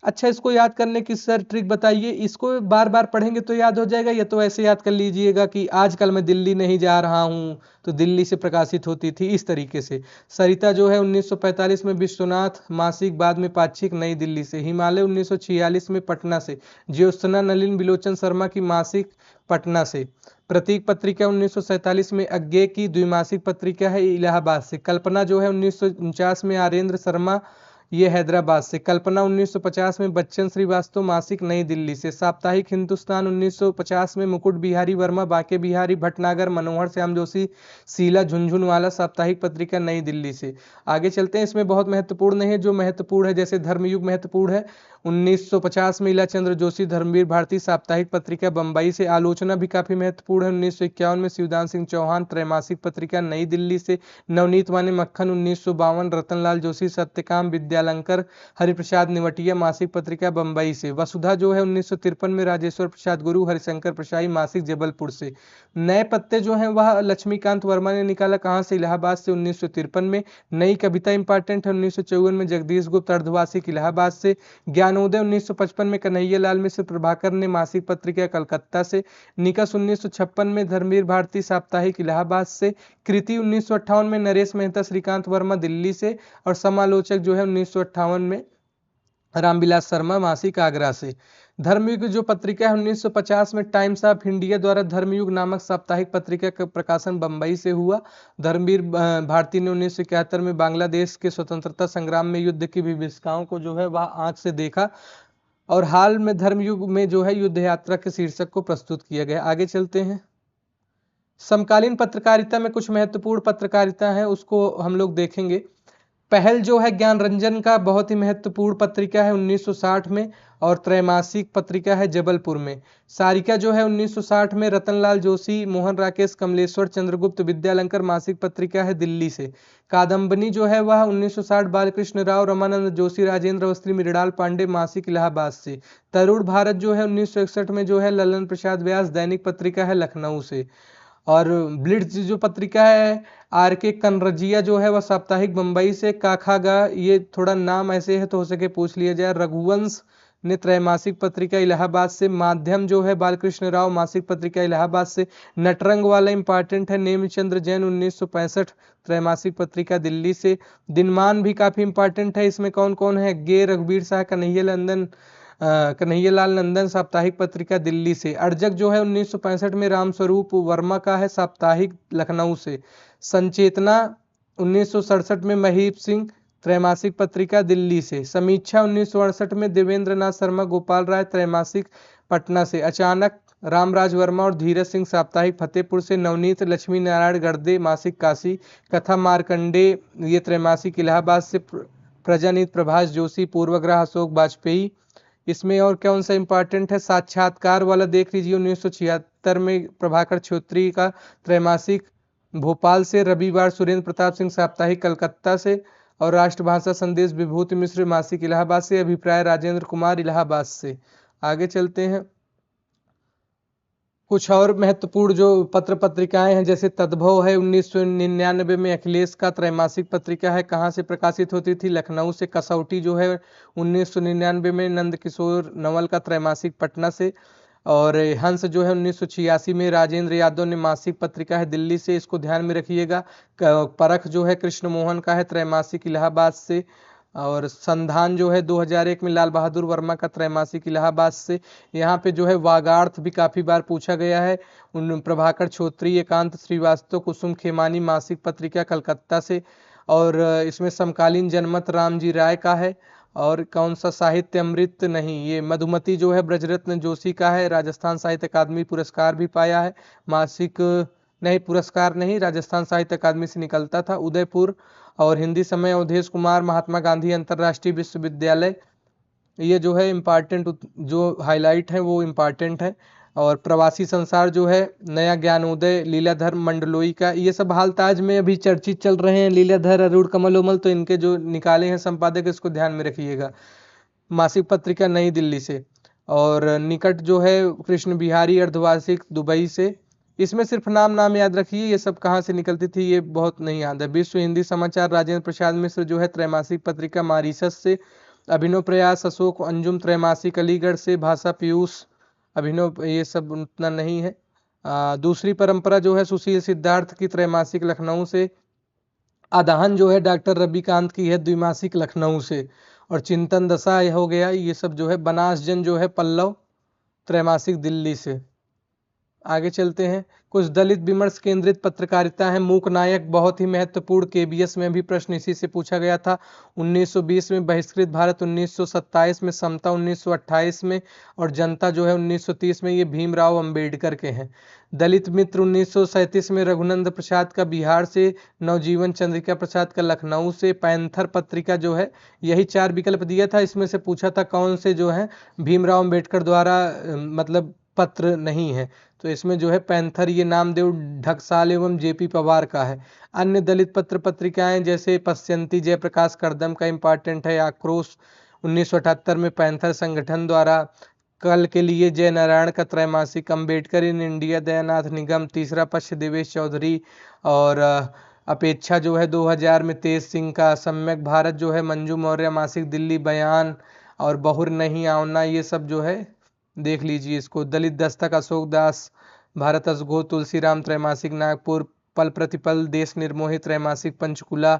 अच्छा, इसको याद करने की सर ट्रिक बताइए। इसको बार बार पढ़ेंगे तो याद हो जाएगा, या तो ऐसे याद कर लीजिएगा कि आजकल मैं दिल्ली नहीं जा रहा हूँ, तो दिल्ली से प्रकाशित होती थी, इस तरीके से। सरिता जो है 1945 में विश्वनाथ मासिक, बाद में पाक्षिक, नई दिल्ली से। हिमालय 1946 में पटना से। ज्योत्सना नलिन बिलोचन शर्मा की मासिक, पटना से। प्रतीक पत्रिका 1947 में अज्ञे की द्विमासिक पत्रिका है, इलाहाबाद से। कल्पना जो है 1949 में आरेंद्र शर्मा, ये हैदराबाद से। कल्पना 1950 में बच्चन श्रीवास्तव, मासिक, नई दिल्ली से। साप्ताहिक हिंदुस्तान 1950 में मुकुट बिहारी वर्मा, बाके बिहारी भटनागर, मनोहर श्याम जोशी, शीला झुंझुनवाला, साप्ताहिक पत्रिका, नई दिल्ली से। आगे चलते हैं, इसमें बहुत महत्वपूर्ण नहीं है, जो महत्वपूर्ण है जैसे धर्मयुग महत्वपूर्ण है। 1950 में इला चंद्र जोशी, धर्मवीर भारती, साप्ताहिक पत्रिका, बंबई से। आलोचना भी काफी महत्वपूर्ण है। 1951 में शिवदान सिंह चौहान, त्रैमासिक पत्रिका, नई दिल्ली से। नवनीत वाने मक्खन 1952, रतनलाल जोशी, सत्यकाम विद्यालंकर, हरिप्रसाद निवटिया, मासिक पत्रिका, बंबई से। वसुधा जो है 1953 में राजेश्वर प्रसाद गुरु, हरिशंकर प्रसाई, मासिक, जबलपुर से। नए पत्ते जो हैं वह लक्ष्मीकांत वर्मा ने निकाला, कहाँ से? इलाहाबाद से, 1953 में। नई कविता इंपॉर्टेंट है 1954 में, जगदीश गुप्त, अर्धवार्षिक, इलाहाबाद से। ज्ञानोदय 1955 में कन्हैया लाल मिश्र प्रभाकर ने, मासिक पत्रिका, कलकत्ता से। निकष 1956 में धर्मवीर भारती, साप्ताहिक, इलाहाबाद से। कृति 1958 में नरेश मेहता, श्रीकांत वर्मा, दिल्ली से। और समालोचक जो है 1958 में रामविलास शर्मा, मासिक, आगरा से। धर्मयुग जो पत्रिका है 1950 में टाइम्स ऑफ इंडिया द्वारा धर्मयुग नामक साप्ताहिक पत्रिका का प्रकाशन बंबई से हुआ। धर्मवीर भारती ने 1971 में बांग्लादेश के स्वतंत्रता संग्राम में युद्ध की विभीषिकाओं को जो है वह आंख से देखा, और हाल में धर्मयुग में जो है युद्ध यात्रा के शीर्षक को प्रस्तुत किया गया। आगे चलते हैं, समकालीन पत्रकारिता में कुछ महत्वपूर्ण पत्रकारिता है, उसको हम लोग देखेंगे। पहल जो है ज्ञान रंजन का बहुत ही महत्वपूर्ण पत्रिका है 1960 में, और त्रैमासिक पत्रिका है, जबलपुर में। सारिका जो है 1960 में, रतनलाल जोशी, मोहन राकेश, कमलेश्वर चंद्रगुप्त, विद्यालंकर, मासिक पत्रिका है, दिल्ली से। कादम्बनी जो है वह 1960 बालकृष्ण राव, रमानंद जोशी, राजेंद्र अवस्थी, मृणाल पांडे, मासिक, इलाहाबाद से। तरुण भारत जो है 1961 में जो है ललन प्रसाद व्यास, दैनिक पत्रिका है, लखनऊ से। और ब्लिट्ज जो पत्रिका है आर के कनरजिया जो है वह साप्ताहिक, बंबई से। काखागा, ये थोड़ा नाम ऐसे है तो हो सके पूछ लिया जाए। रघुवंश ने त्रैमासिक पत्रिका, इलाहाबाद से। माध्यम जो है बालकृष्ण राव, मासिक पत्रिका, इलाहाबाद से। नटरंग वाला इंपॉर्टेंट है, नेमचंद्र जैन 1965, त्रैमासिक पत्रिका, दिल्ली से। दिनमान भी काफी इंपॉर्टेंट है, इसमें कौन कौन है? गे, रघुवीर शाह, कन्हैयालाल नंदन, साप्ताहिक पत्रिका, दिल्ली से। अर्जक जो है 1965 में रामस्वरूप वर्मा का है, साप्ताहिक, लखनऊ से। संचेतना 1967 में महीप सिंह, त्रैमासिक पत्रिका, दिल्ली से। समीक्षा 1968 में देवेंद्र नाथ शर्मा, गोपाल राय, त्रैमासिक, पटना से। अचानक रामराज वर्मा और धीरज सिंह, साप्ताहिक, फतेहपुर से। नवनीत लक्ष्मी नारायण गर्दे, मासिक, काशी। कथा मार्कंडे, ये त्रैमासिक, इलाहाबाद से। प्रजानीत प्रभाष जोशी, पूर्वग्रह अशोक वाजपेयी। इसमें और कौन सा इंपॉर्टेंट है? साक्षात्कार वाला देख लीजिए 1976 में, प्रभाकर छोत्री का, त्रैमासिक, भोपाल से। रविवार सुरेंद्र प्रताप सिंह, साप्ताहिक, कलकत्ता से। और राष्ट्रभाषा संदेश विभूति मिश्र, मासिक, इलाहाबाद से। अभिप्राय राजेंद्र कुमार, इलाहाबाद से। आगे चलते हैं, कुछ और महत्वपूर्ण जो पत्र पत्रिकाएं हैं, जैसे तद्भव है 1999 में, अखिलेश का, त्रैमासिक पत्रिका है, कहाँ से प्रकाशित होती थी? लखनऊ से। कसौटी जो है 1999 में, नंद किशोर नवल का, त्रैमासिक, पटना से। और हंस जो है 1986 में, राजेंद्र यादव ने मासिक पत्रिका है दिल्ली से, इसको ध्यान में रखिएगा। परख जो है कृष्ण मोहन का है, त्रैमासिक इलाहाबाद से। और संधान जो है 2001 में लाल बहादुर वर्मा का, त्रैमासिक इलाहाबाद से। यहाँ पे जो है वागार्थ भी काफी बार पूछा गया है, उन प्रभाकर छोत्री, एकांत श्रीवास्तव, कुसुम खेमानी, मासिक पत्रिका कलकत्ता से। और इसमें समकालीन जनमत रामजी राय का है। और कौन सा, साहित्य अमृत नहीं, ये मधुमती जो है ब्रजरत्न जोशी का है, राजस्थान साहित्य अकादमी पुरस्कार भी पाया है। मासिक नहीं, पुरस्कार नहीं, राजस्थान साहित्य अकादमी से निकलता था, उदयपुर। और हिंदी समय अवधेश कुमार, महात्मा गांधी अंतर्राष्ट्रीय विश्वविद्यालय। ये जो है इम्पॉर्टेंट, जो हाईलाइट है वो इम्पॉर्टेंट है। और प्रवासी संसार जो है, नया ज्ञानोदय लीलाधर मंडलोई का। ये सब हाल ताज में अभी चर्चित चल रहे हैं, लीलाधर, अरुण कमलोमल, तो इनके जो निकाले हैं संपादक, इसको ध्यान में रखिएगा। मासिक पत्रिका नई दिल्ली से। और निकट जो है कृष्ण बिहारी अर्धवार्षिक दुबई से। इसमें सिर्फ नाम नाम याद रखिए, ये सब कहाँ से निकलती थी ये बहुत नहीं याद है। विश्व हिंदी समाचार राजेंद्र प्रसाद मिश्र जो है, त्रैमासिक पत्रिका मॉरिशस से। अभिनव प्रयास अशोक अंजुम, त्रैमासिक अलीगढ़ से। भाषा पीयूष अभिनव, ये सब उतना नहीं है। दूसरी परंपरा जो है सुशील सिद्धार्थ की, त्रैमासिक लखनऊ से। आदाहन जो है डॉक्टर रविकांत की है, द्विमासिक लखनऊ से। और चिंतन दशा हो गया, ये सब जो है बनासजन जो है पल्लव, त्रैमासिक दिल्ली से। आगे चलते हैं। कुछ दलित विमर्श केंद्रित पत्रकारिता है। मूक नायक बहुत ही महत्वपूर्ण, केबीएस में भी प्रश्न इसी से पूछा गया था। 1920 में बहिष्कृत भारत, 1927 में समता, 1928 में। और जनता जो है 1930 में, ये भीमराव अंबेडकर के हैं। दलित मित्र 1937 में रघुनंद प्रसाद का बिहार से, नवजीवन चंद्रिका प्रसाद का लखनऊ से। पैंथर पत्रिका जो है, यही 4 विकल्प दिया था, इसमें से पूछा था कौन से जो है भीमराव अंबेडकर द्वारा मतलब पत्र नहीं है, तो इसमें जो है पैंथर, ये नामदेव ढक्साल एवं जेपी पवार का है। अन्य दलित पत्र पत्रिकाएं जैसे पश्यंती जयप्रकाश करदम का इम्पॉर्टेंट है। आक्रोश 1978 में पैंथर संगठन द्वारा। कल के लिए जय नारायण का त्रैमासिक। अम्बेडकर इन इंडिया दयानाथ निगम। तीसरा पक्ष देवेश चौधरी। और अपेक्षा जो है 2000 में तेज सिंह का। सम्यक भारत जो है मंजू मौर्य, मासिक दिल्ली। बयान और बहुर नहीं आवना, ये सब जो है देख लीजिए इसको। दलित दस्तक अशोक दास, भारत असघोष, तुलसीराम, त्रैमासिक नागपुर। पल प्रतिपल, देश निर्मोही, त्रैमासिक पंचकुला।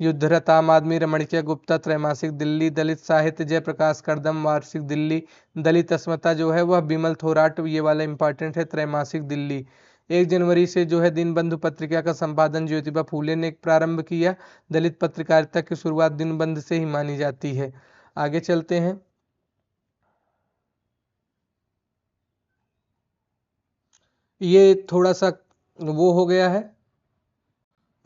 युद्धरत आम आदमी, रमणिका गुप्ता, त्रैमासिक दिल्ली। दलित साहित्य जयप्रकाश करदम, वार्षिक दिल्ली। दलित अस्मिता जो है वह बिमल थोराट, ये वाला इंपॉर्टेंट है, त्रैमासिक दिल्ली। 1 जनवरी से जो है दीनबंधु पत्रिका का संपादन ज्योतिबा फूले ने प्रारंभ किया। दलित पत्रकारिता की शुरुआत दीनबंधु से ही मानी जाती है। आगे चलते हैं। ये थोड़ा सा वो हो गया है।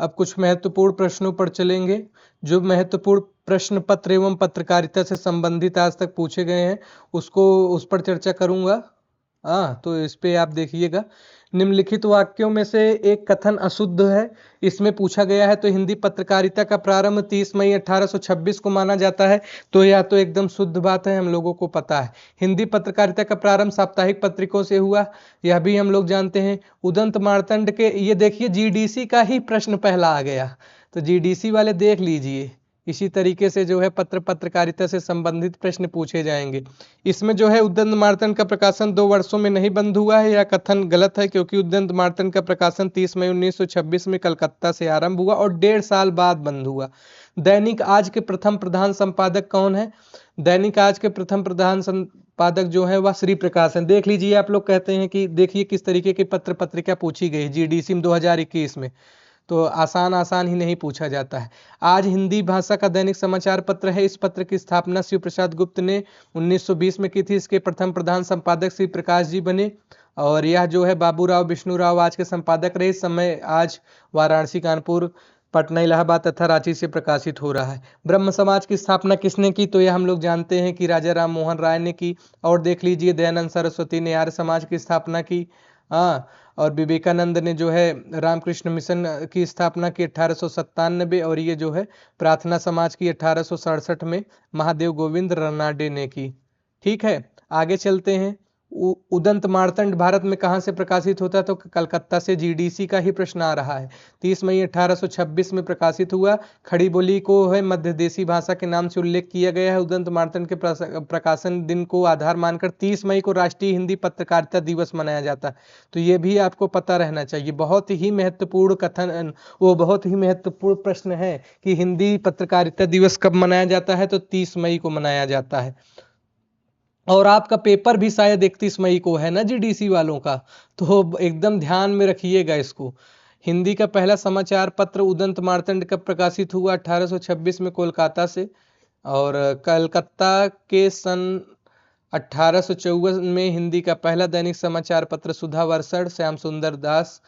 अब कुछ महत्वपूर्ण प्रश्नों पर चलेंगे। जो महत्वपूर्ण प्रश्न पत्र एवं पत्रकारिता से संबंधित आज तक पूछे गए हैं, उस पर चर्चा करूंगा। तो इस पे आप देखिएगा। निम्नलिखित वाक्यों में से एक कथन अशुद्ध है, इसमें पूछा गया है। तो हिंदी पत्रकारिता का प्रारंभ 30 मई 1826 को माना जाता है, तो यह तो एकदम शुद्ध बात है, हम लोगों को पता है। हिंदी पत्रकारिता का प्रारंभ साप्ताहिक पत्रिकों से हुआ, यह भी हम लोग जानते हैं। उदंत मार्तंड के, ये देखिए जीडीसी का ही प्रश्न पहला आ गया, तो जीडीसी वाले देख लीजिए। इसी तरीके से जो है पत्रकारिता से संबंधित प्रश्न पूछे जाएंगे। इसमें जो है उदंत मार्तंड का प्रकाशन 2 वर्षों में नहीं बंद हुआ है, यह कथन गलत है, क्योंकि उदंत मार्तंड का प्रकाशन 30 मई 1926 में कलकत्ता से आरंभ हुआ और 1.5 साल बाद बंद हुआ। दैनिक आज के प्रथम प्रधान संपादक कौन है? दैनिक आज के प्रथम प्रधान संपादक जो है वह श्री प्रकाश है। देख लीजिए, आप लोग कहते हैं कि देखिए किस तरीके की पत्र पत्रिका पूछी गई जीडीसी में 2021 में, तो आसान ही नहीं पूछा जाता है। आज हिंदी भाषा का दैनिक समाचार पत्र है। इस पत्र की स्थापना शिव प्रसाद गुप्त ने 1920 में की थी। इसके प्रथम प्रधान संपादक श्री प्रकाश जी बने। और यह जो है बाबूराव विष्णुराव आज के संपादक रहे। इस समय आज वाराणसी, कानपुर, पटना, इलाहाबाद तथा रांची से प्रकाशित हो रहा है। ब्रह्म समाज की स्थापना किसने की? तो यह हम लोग जानते हैं कि राजा राम मोहन राय ने की। और देख लीजिए, दयानंद सरस्वती ने आर्य समाज की स्थापना की। और विवेकानंद ने जो है रामकृष्ण मिशन की स्थापना की 1897। और ये जो है प्रार्थना समाज की 1867 में महादेव गोविंद रनाडे ने की। ठीक है, आगे चलते हैं। उदंत मार्तंड भारत में कहाँ से प्रकाशित होता है? तो कलकत्ता से। जीडीसी का ही प्रश्न आ रहा है। 30 मई 1826 में प्रकाशित हुआ। खड़ी बोली को है मध्य देशी भाषा के नाम से उल्लेख किया गया है। उदंत मार्तंड के प्रकाशन दिन को आधार मानकर 30 मई को राष्ट्रीय हिंदी पत्रकारिता दिवस मनाया जाता है। तो ये भी आपको पता रहना चाहिए। बहुत ही महत्वपूर्ण कथन, वो बहुत ही महत्वपूर्ण प्रश्न है कि हिंदी पत्रकारिता दिवस कब मनाया जाता है? तो 30 मई को मनाया जाता है। और आपका पेपर भी शायद 31 मई को है ना जीडीसी वालों का, तो एकदम ध्यान में रखिएगा इसको। हिंदी का पहला समाचार पत्र उदंत मार्तंड कब प्रकाशित हुआ? 1826 में कोलकाता से। और कलकत्ता के सन 1854 में हिंदी का पहला दैनिक समाचार पत्र सुधा वर्षण श्याम सुंदर दास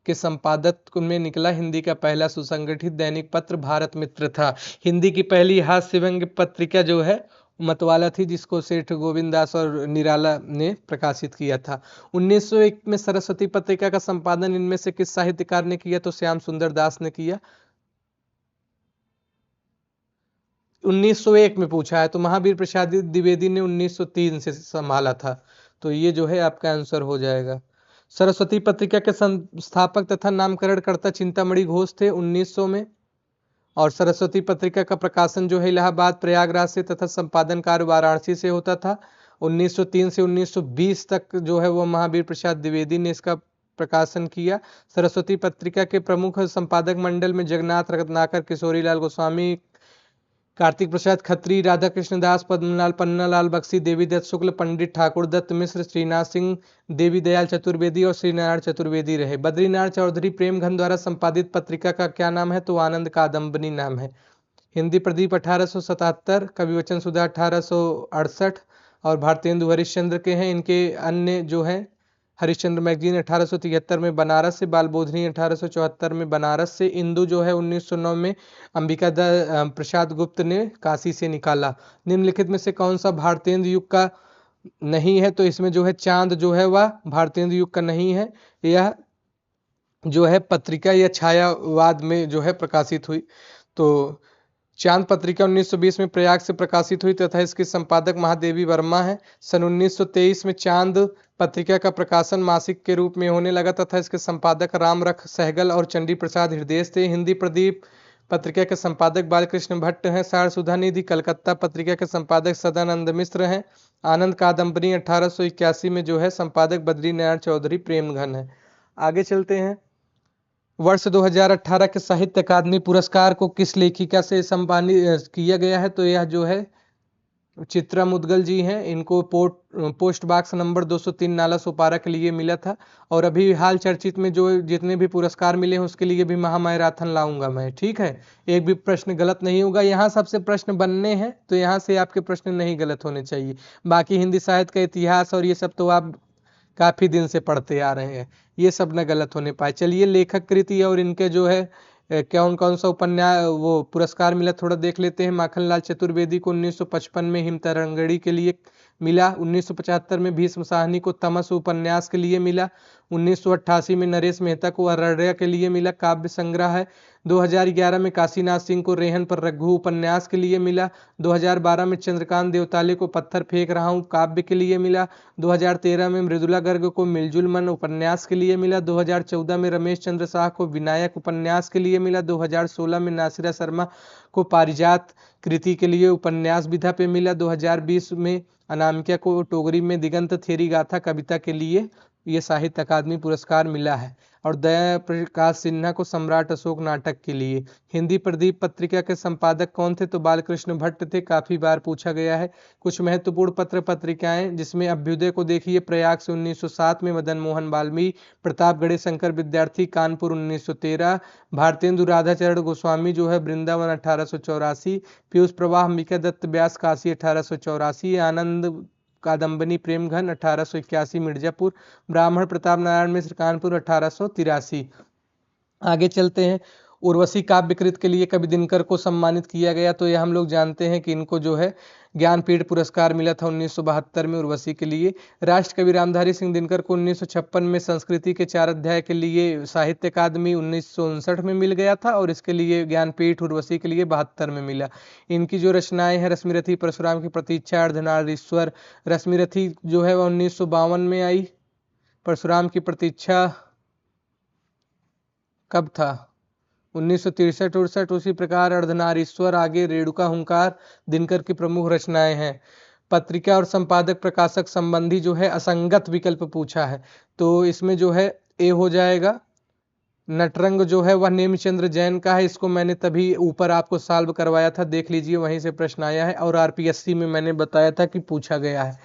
के संपादक में निकला। हिंदी का पहला सुसंगठित दैनिक पत्र भारत मित्र था। हिंदी की पहली हास्य व्यंग्य पत्रिका जो है मतवाला थी, जिसको सेठ गोविंद दास और निराला ने प्रकाशित किया था। 1901 में सरस्वती पत्रिका का संपादन इनमें से किस साहित्यकार ने किया? तो श्याम सुंदर दास ने किया। 1901 में पूछा है, तो महावीर प्रसाद द्विवेदी ने 1903 से संभाला था। तो ये जो है आपका आंसर हो जाएगा। सरस्वती पत्रिका के संस्थापक तथा नामकरणकर्ता चिंतामणि घोष थे 1900 में। और सरस्वती पत्रिका का प्रकाशन जो है इलाहाबाद प्रयागराज से तथा संपादन कार्य वाराणसी से होता था। 1903 से 1920 तक जो है वो महावीर प्रसाद द्विवेदी ने इसका प्रकाशन किया। सरस्वती पत्रिका के प्रमुख संपादक मंडल में जगन्नाथ रत्नाकर, किशोरीलाल गोस्वामी, कार्तिक प्रसाद खत्री, राधा कृष्ण दास, पद्मलाल, पन्नालाल बख्शी, देवीदत्त शुक्ल, पंडित ठाकुर दत्त मिश्र, श्रीनाथ सिंह, देवी दयाल चतुर्वेदी और श्रीनारायण चतुर्वेदी रहे। बद्रीनाथ चौधरी प्रेमघन द्वारा संपादित पत्रिका का क्या नाम है? तो आनंद कादम्बनी नाम है। हिंदी प्रदीप 1877, कविवचन सुधा 1868 और भारतेंदु हरिश्चंद्र के हैं। इनके अन्य जो हैं हरिश्चंद्र मैगजीन 1873 में बनारस से, बाल बोधनी 1874 में बनारस से, इंदु जो है 1909 में अंबिका प्रसाद गुप्त ने काशी से निकाला। निम्नलिखित में से कौन सा भारतेंदु युग का नहीं है? तो इसमें जो है चांद जो है वह भारतेंदु युग का नहीं है। यह जो है पत्रिका या छायावाद में जो है प्रकाशित हुई। तो चांद पत्रिका 1920 में प्रयाग से प्रकाशित हुई तथा इसके संपादक महादेवी वर्मा है। सन 1923 में चांद पत्रिका का प्रकाशन मासिक के रूप में होने लगा तथा इसके संपादक रामरख सहगल और चंडी प्रसाद हृदय थे। हिंदी प्रदीप पत्रिका के संपादक बालकृष्ण भट्ट हैं। सार सुधा निधि कलकत्ता पत्रिका के संपादक सदानंद मिश्र हैं। आनंद कादम्बनी 1881 में जो है संपादक बद्रीनारायण चौधरी प्रेमघन है। आगे चलते हैं। वर्ष 2018 के साहित्य अकादमी पुरस्कार को किस लेखिका से सम्मानित किया गया है? तो यह जो है चित्रा मुदगल जी हैं। इनको post box number 203 Nala Sopara के लिए मिला था। और अभी हाल चर्चित में जो जितने भी पुरस्कार मिले हैं उसके लिए भी महामैराथन लाऊंगा मैं, ठीक है। एक भी प्रश्न गलत नहीं होगा। यहाँ सबसे प्रश्न बनने हैं तो यहाँ से आपके प्रश्न नहीं गलत होने चाहिए। बाकी हिंदी साहित्य का इतिहास और ये सब तो आप काफी दिन से पढ़ते आ रहे हैं, ये सब न गलत होने पाए। चलिए लेखक कृति और इनके जो है कौन कौन सा उपन्यास वो पुरस्कार मिला थोड़ा देख लेते हैं। माखनलाल चतुर्वेदी को 1955 में हिमतरंगड़ी के लिए मिला। 1975 में भीष्म साहनी को तमस उपन्यास के लिए मिला। 1988 में नरेश मेहता को अररिया के लिए मिला, काव्य संग्रह है। 2011 में काशीनाथ सिंह को रेहन पर रघु उपन्यास के लिए मिला। 2012 में चंद्रकांत देवताले को पत्थर फेंक रहा हूँ काव्य के लिए मिला। 2013 में मृदुला गर्ग को मिलजुल मन उपन्यास के लिए मिला। 2014 में रमेश चंद्र शाह को विनायक उपन्यास के लिए मिला। 2016 में नासिरा शर्मा को पारिजात कृति के लिए उपन्यास विधा पे मिला। 2020 में अनामिका को टोगरी में दिगंत थेरी गाथा कविता के लिए ये साहित्य अकादमी पुरस्कार मिला है। और दया प्रकाश सिन्हा को सम्राट अशोक नाटक के लिए। हिंदी प्रदीप पत्रिका के संपादक कौन थे? तो बालकृष्ण भट्ट थे, काफी बार पूछा गया है। कुछ महत्वपूर्ण पत्र पत्रिकाएं जिसमें अभ्युदय को देखिए प्रयाग से 1907 में, मदन मोहन वाल्मीकि, प्रतापगढ़ शंकर विद्यार्थी कानपुर 1913, भारतेंदु राधाचरण गोस्वामी जो है वृंदावन 1884, पीयूष प्रवाह अंबिका दत्त व्यास काशी 1884, आनंद कादम्बनी प्रेमघन 1881 मिर्जापुर, ब्राह्मण प्रताप नारायण मिश्र कानपुर 1883। आगे चलते हैं। उर्वशी काव्यकृत के लिए कवि दिनकर को सम्मानित किया गया। तो यह हम लोग जानते हैं कि इनको जो है ज्ञानपीठ पुरस्कार मिला था 1972 में उर्वशी के लिए। राष्ट्र कवि रामधारी सिंह दिनकर को 1956 में संस्कृति के 4 अध्याय के लिए साहित्य अकादमी 1959 में मिल गया था, और इसके लिए ज्ञानपीठ उर्वशी के लिए 72 में मिला। इनकी जो रचनाएं हैं, रश्मिरथी, परशुराम की प्रतीक्षा, अर्धनारीश्वर। रश्मिरथी जो है वह 1952 में आई। परशुराम की प्रतीक्षा कब था? 1963-64। उसी प्रकार अर्धनारीश्वर, आगे रेणुका हुंकार दिनकर की प्रमुख रचनाएं हैं। पत्रिका और संपादक प्रकाशक संबंधी जो है असंगत विकल्प पूछा है, तो इसमें जो है ए हो जाएगा। नटरंग जो है वह नेमिचंद्र जैन का है। इसको मैंने तभी ऊपर आपको सॉल्व करवाया था, देख लीजिए, वहीं से प्रश्न आया है, और आरपीएससी में मैंने बताया था कि पूछा गया है।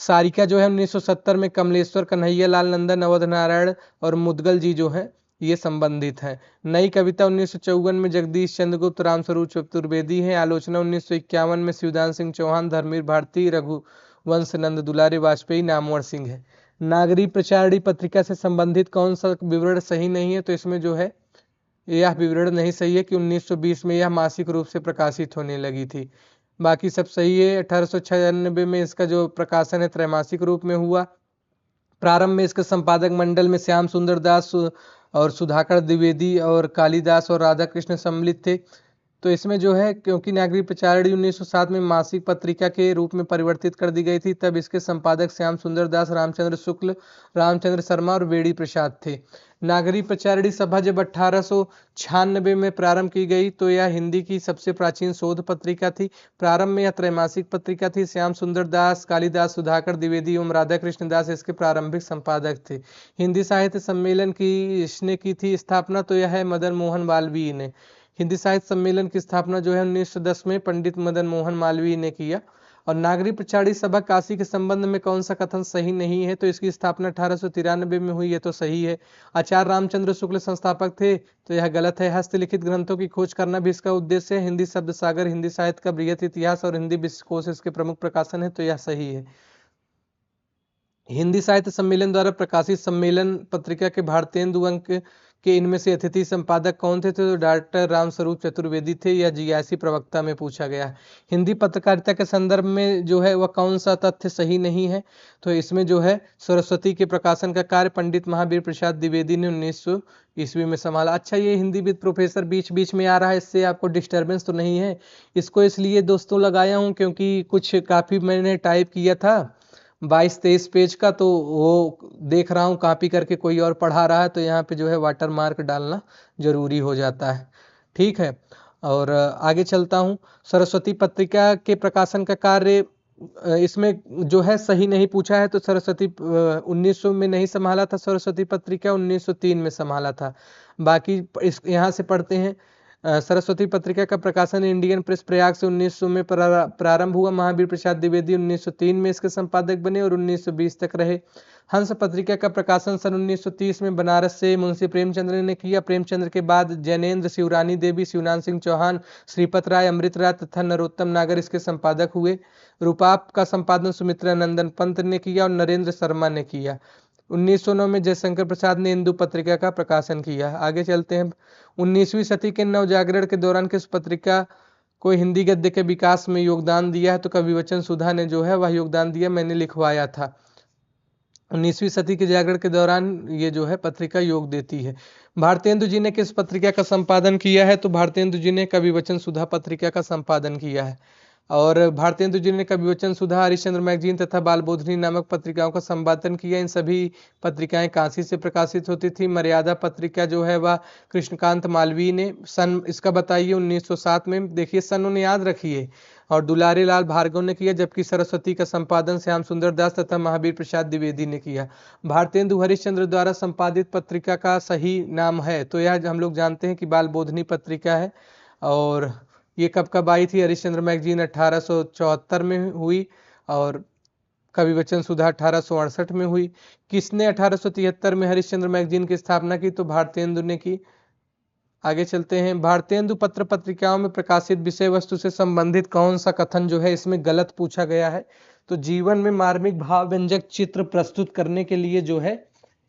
सारिका जो है 1970 में कमलेश्वर, कन्हैया लाल नंदन, अवध नारायण और मुदगल जी जो है ये संबंधित हैं। नई कविता 1954 में जगदीश चंद्रगुप्त, रामस्वरूप चतुर्वेदी है। आलोचना 1951 में शिवदान सिंह चौहान, धर्मवीर भारती, रघुवंश नंद दुलारे वाजपेयी, नामवर सिंह है। नागरी प्रचारणी पत्रिका से संबंधित कौन सा विवरण सही नहीं है? तो इसमें जो है यह विवरण नहीं सही है कि 1920 में यह मासिक रूप से प्रकाशित होने लगी थी। बाकी सब सही है। 1896 में इसका जो प्रकाशन है त्रैमासिक रूप में हुआ। प्रारंभ में इसके संपादक मंडल में श्याम सुंदर दास और सुधाकर द्विवेदी और कालिदास और राधा कृष्ण सम्मिलित थे। तो इसमें जो है, क्योंकि नागरी प्रचारणी 1907 में मासिक पत्रिका के रूप में परिवर्तित कर दी गई थी, तब इसके संपादक श्याम सुंदर दास, रामचंद्र शुक्ल, रामचंद्र शर्मा और वेड़ी प्रसाद थे। नागरी प्रचारणी सभा जब 1896 में प्रारंभ की गई तो यह हिंदी की सबसे प्राचीन शोध पत्रिका थी। प्रारंभ में यह त्रैमासिक पत्रिका थी। श्याम सुंदर दास, कालिदास, सुधाकर द्विवेदी एवं राधा कृष्ण दास इसके प्रारंभिक संपादक थे। हिंदी साहित्य सम्मेलन की इसने की थी स्थापना, तो यह है मदन मोहन मालवीय ने। हिंदी साहित्य सम्मेलन की स्थापना जो है 1910 में पंडित मदन मोहन मालवीय ने किया। और नागरी प्रचारणी सभा काशी के संबंध में कौन सा कथन सही नहीं है? तो इसकी स्थापना 1893 में हुई है, तो सही है। आचार्य रामचंद्र शुक्ल संस्थापक थे, तो यह गलत है। हस्तलिखित ग्रंथों की खोज करना भी इसका उद्देश्य है। हिंदी शब्द सागर, हिंदी साहित्य का बृहत इतिहास और हिंदी विश्वकोश इसके प्रमुख प्रकाशन है, तो यह सही है। हिंदी साहित्य सम्मेलन द्वारा प्रकाशित सम्मेलन पत्रिका के भारतेंदु अंक के इनमें से अतिथि संपादक कौन थे? तो डॉक्टर रामस्वरूप चतुर्वेदी थे। यह जीआईसी प्रवक्ता में पूछा गया है। हिंदी पत्रकारिता के संदर्भ में जो है वह कौन सा तथ्य सही नहीं है? तो इसमें जो है सरस्वती के प्रकाशन का कार्य पंडित महावीर प्रसाद द्विवेदी ने 1900 ईस्वी में संभाला। अच्छा, ये हिंदी विद प्रोफेसर बीच बीच में आ रहा है, इससे आपको डिस्टर्बेंस तो नहीं है? इसको इसलिए दोस्तों लगाया हूँ क्योंकि कुछ काफ़ी मैंने टाइप किया था 22-23 पेज का, तो वो देख रहा हूँ कॉपी करके कोई और पढ़ा रहा है, तो यहाँ पे जो है वाटर मार्क डालना जरूरी हो जाता है। ठीक है, और आगे चलता हूँ। सरस्वती पत्रिका के प्रकाशन का कार्य इसमें जो है सही नहीं पूछा है। तो सरस्वती 1900 में नहीं संभाला था, सरस्वती पत्रिका 1903 में संभाला था। बाकी इस यहाँ से पढ़ते हैं। सरस्वती पत्रिका का प्रकाशन इंडियन प्रेस प्रयाग से 1900 में प्रारंभ हुआ। महावीर प्रसाद द्विवेदी 1903 में इसके संपादक बने और 1920 तक रहे। हंस पत्रिका का प्रकाशन सन 1930 में बनारस से मुंशी प्रेमचंद्र ने किया। प्रेमचंद्र के बाद जैनेन्द्र, शिवरानी देवी, शिवनाथ सिंह चौहान, श्रीपत राय, अमृत राय तथा नरोत्तम नागर इसके संपादक हुए। रूपाप का संपादन सुमित्रा नंदन पंत ने किया और नरेंद्र शर्मा ने किया। 1909 में जयशंकर प्रसाद ने इंदु पत्रिका का प्रकाशन किया। आगे चलते हैं। 19वीं सदी के नवजागरण के दौरान किस पत्रिका को हिंदी गद्य के विकास में योगदान दिया है? तो कविवचन सुधा ने जो है वह योगदान दिया, मैंने लिखवाया था। 19वीं सदी के जागरण के दौरान ये जो है पत्रिका योग देती है। भारतेंदु जी ने किस पत्रिका का संपादन किया है? तो भारतेंदु जी ने कविवचन सुधा पत्रिका का संपादन किया है। और भारतेंदु जी ने कविवचन सुधा, हरिश्चंद्र मैगजीन तथा बालबोधिनी नामक पत्रिकाओं का संपादन किया। इन सभी पत्रिकाएं काशी से प्रकाशित होती थी। मर्यादा पत्रिका जो है वह कृष्णकांत मालवीय ने, सन इसका बताइए 1907 में, देखिए सन उन्हें याद रखिए, और दुलारे लाल भार्गव ने किया। जबकि सरस्वती का संपादन श्याम सुंदर दास तथा महावीर प्रसाद द्विवेदी ने किया। भारतेंदु हरिश्चंद्र द्वारा संपादित पत्रिका का सही नाम है, तो यह हम लोग जानते हैं कि बालबोधिनी पत्रिका है। और ये कब कब आई थी? हरिश्चंद्र मैगजीन 1874 में हुई और कविवचन सुधा 1868 में हुई। किसने 1873 में हरिश्चंद्र मैगजीन की स्थापना की? तो भारतेंदु ने की। आगे चलते हैं। भारतेंदु पत्र पत्रिकाओं में प्रकाशित विषय वस्तु से संबंधित कौन सा कथन जो है इसमें गलत पूछा गया है? तो जीवन में मार्मिक भाव व्यंजक चित्र प्रस्तुत करने के लिए जो है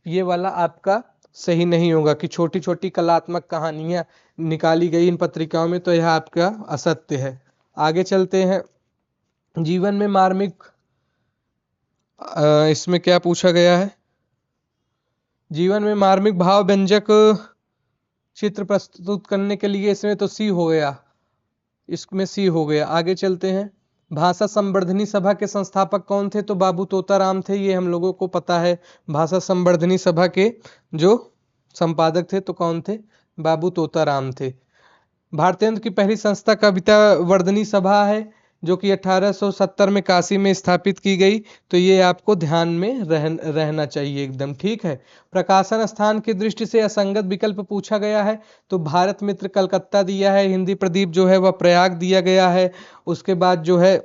ये वाला आपका सही नहीं होगा कि छोटी छोटी कलात्मक कहानियां निकाली गई इन पत्रिकाओं में, तो यह आपका असत्य है। आगे चलते हैं। जीवन में मार्मिक, इसमें क्या पूछा गया है, जीवन में मार्मिक भाव व्यंजक चित्र प्रस्तुत करने के लिए, इसमें तो सी हो गया, इसमें सी हो गया। आगे चलते हैं। भाषा संवर्धनी सभा के संस्थापक कौन थे? तो बाबू तोताराम थे, ये हम लोगों को पता है। भाषा संवर्धनी सभा के जो संपादक थे तो कौन थे? बाबू तोताराम थे। भारतेंद्र की पहली संस्था कविता वर्धनी सभा है, जो कि 1870 में काशी में स्थापित की गई। तो ये आपको ध्यान में रहना चाहिए एकदम, ठीक है। प्रकाशन स्थान की दृष्टि से असंगत विकल्प पूछा गया है, तो भारत मित्र कलकत्ता दिया है, हिंदी प्रदीप जो है वह प्रयाग दिया गया है। उसके बाद जो है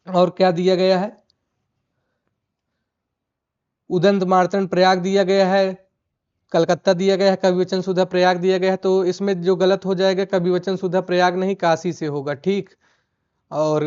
और क्या दिया गया है, उदंत मार्तंड प्रयाग दिया गया है, कलकत्ता दिया गया है, कविवचन सुधा प्रयाग दिया गया है। तो इसमें जो गलत हो जाएगा, कविवचन सुधा प्रयाग नहीं, काशी से होगा, ठीक। और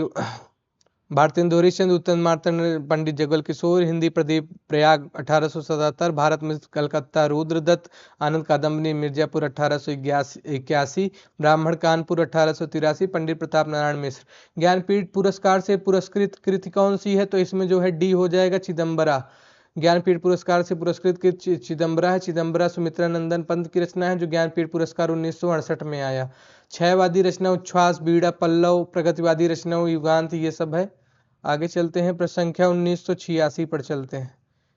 भारतेंदु हरिश्चंद्र, उत्तम मार्तंड, पंडित जगल किशोर, हिंदी प्रदीप प्रयाग 1877, भारत में कलकत्ता रुद्रदत्त, आनंद कादम्बनी मिर्जापुर 1881, ब्राह्मण कानपुर 1883, पंडित प्रताप नारायण मिश्र। ज्ञानपीठ पुरस्कार से पुरस्कृत कृति कौन सी है? तो इसमें जो है डी हो जाएगा, चिदम्बरा। ज्ञानपीठ पुरस्कार से पुरस्कृत कृति चिदम्बरा है। चिदम्बरा सुमित्रा नंदन पंत की रचना है, जो ज्ञानपीठ पुरस्कार 1968 में आया। छयवादी रचना उच्छ्वास, बीड़ा, पल्लव, प्रगतिवादी रचना युगांत, ये सब है। आगे चलते हैं, प्रश्न संख्या 1986 पर चलते हैं।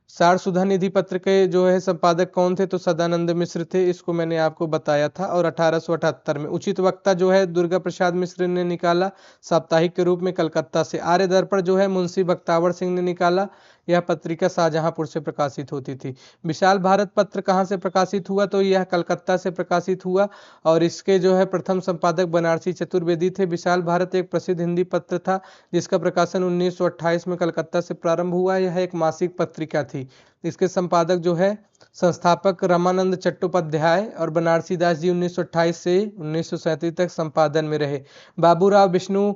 सार सुधा निधि पत्र के जो है संपादक कौन थे? तो सदानंद मिश्र थे, इसको मैंने आपको बताया था। और 1878 में उचित वक्ता जो है दुर्गा प्रसाद मिश्र ने निकाला, साप्ताहिक के रूप में कलकत्ता से। आर्य दर्पण जो है मुंशी बख्तावर सिंह ने निकाला, यह पत्रिका शाहजहांपुर से प्रकाशित होती थी। विशाल भारत पत्र कहाँ से प्रकाशित हुआ? तो यह कलकत्ता से प्रकाशित हुआ, और इसके जो है प्रथम संपादक बनारसी चतुर्वेदी थे। विशाल भारत एक प्रसिद्ध हिंदी पत्र था, जिसका प्रकाशन 1928 में कलकत्ता से प्रारंभ हुआ। यह एक मासिक पत्रिका थी। इसके संपादक जो है संस्थापक रामानंद चट्टोपाध्याय, और बनारसी दास जी 1928 से 1937 तक संपादन में रहे। बाबूराव विष्णु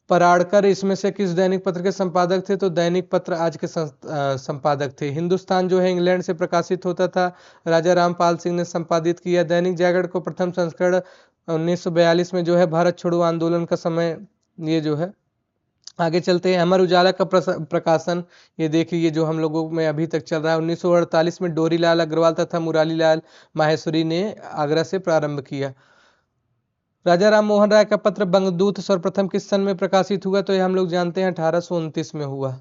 पराड़कर इसमें से किस दैनिक पत्र के संपादक थे? तो दैनिक पत्र आज के संपादक थे। हिंदुस्तान जो है इंग्लैंड से प्रकाशित होता था, राजा रामपाल सिंह ने संपादित किया। दैनिक जागरण को प्रथम संस्करण 1942 में जो है भारत छोड़ो आंदोलन का समय, ये जो है। आगे चलते हैं, अमर उजाला का प्रकाशन, ये देखिए ये जो हम लोगों में अभी तक चल रहा है। 1948 में डोरी लाल अग्रवाल तथा मुरारी लाल माहेश्वरी ने आगरा से प्रारंभ किया। राजा राम मोहन राय का पत्र बंगदूत सर्वप्रथम किस सन में प्रकाशित हुआ? तो ये हम लोग जानते हैं 1829 में हुआ।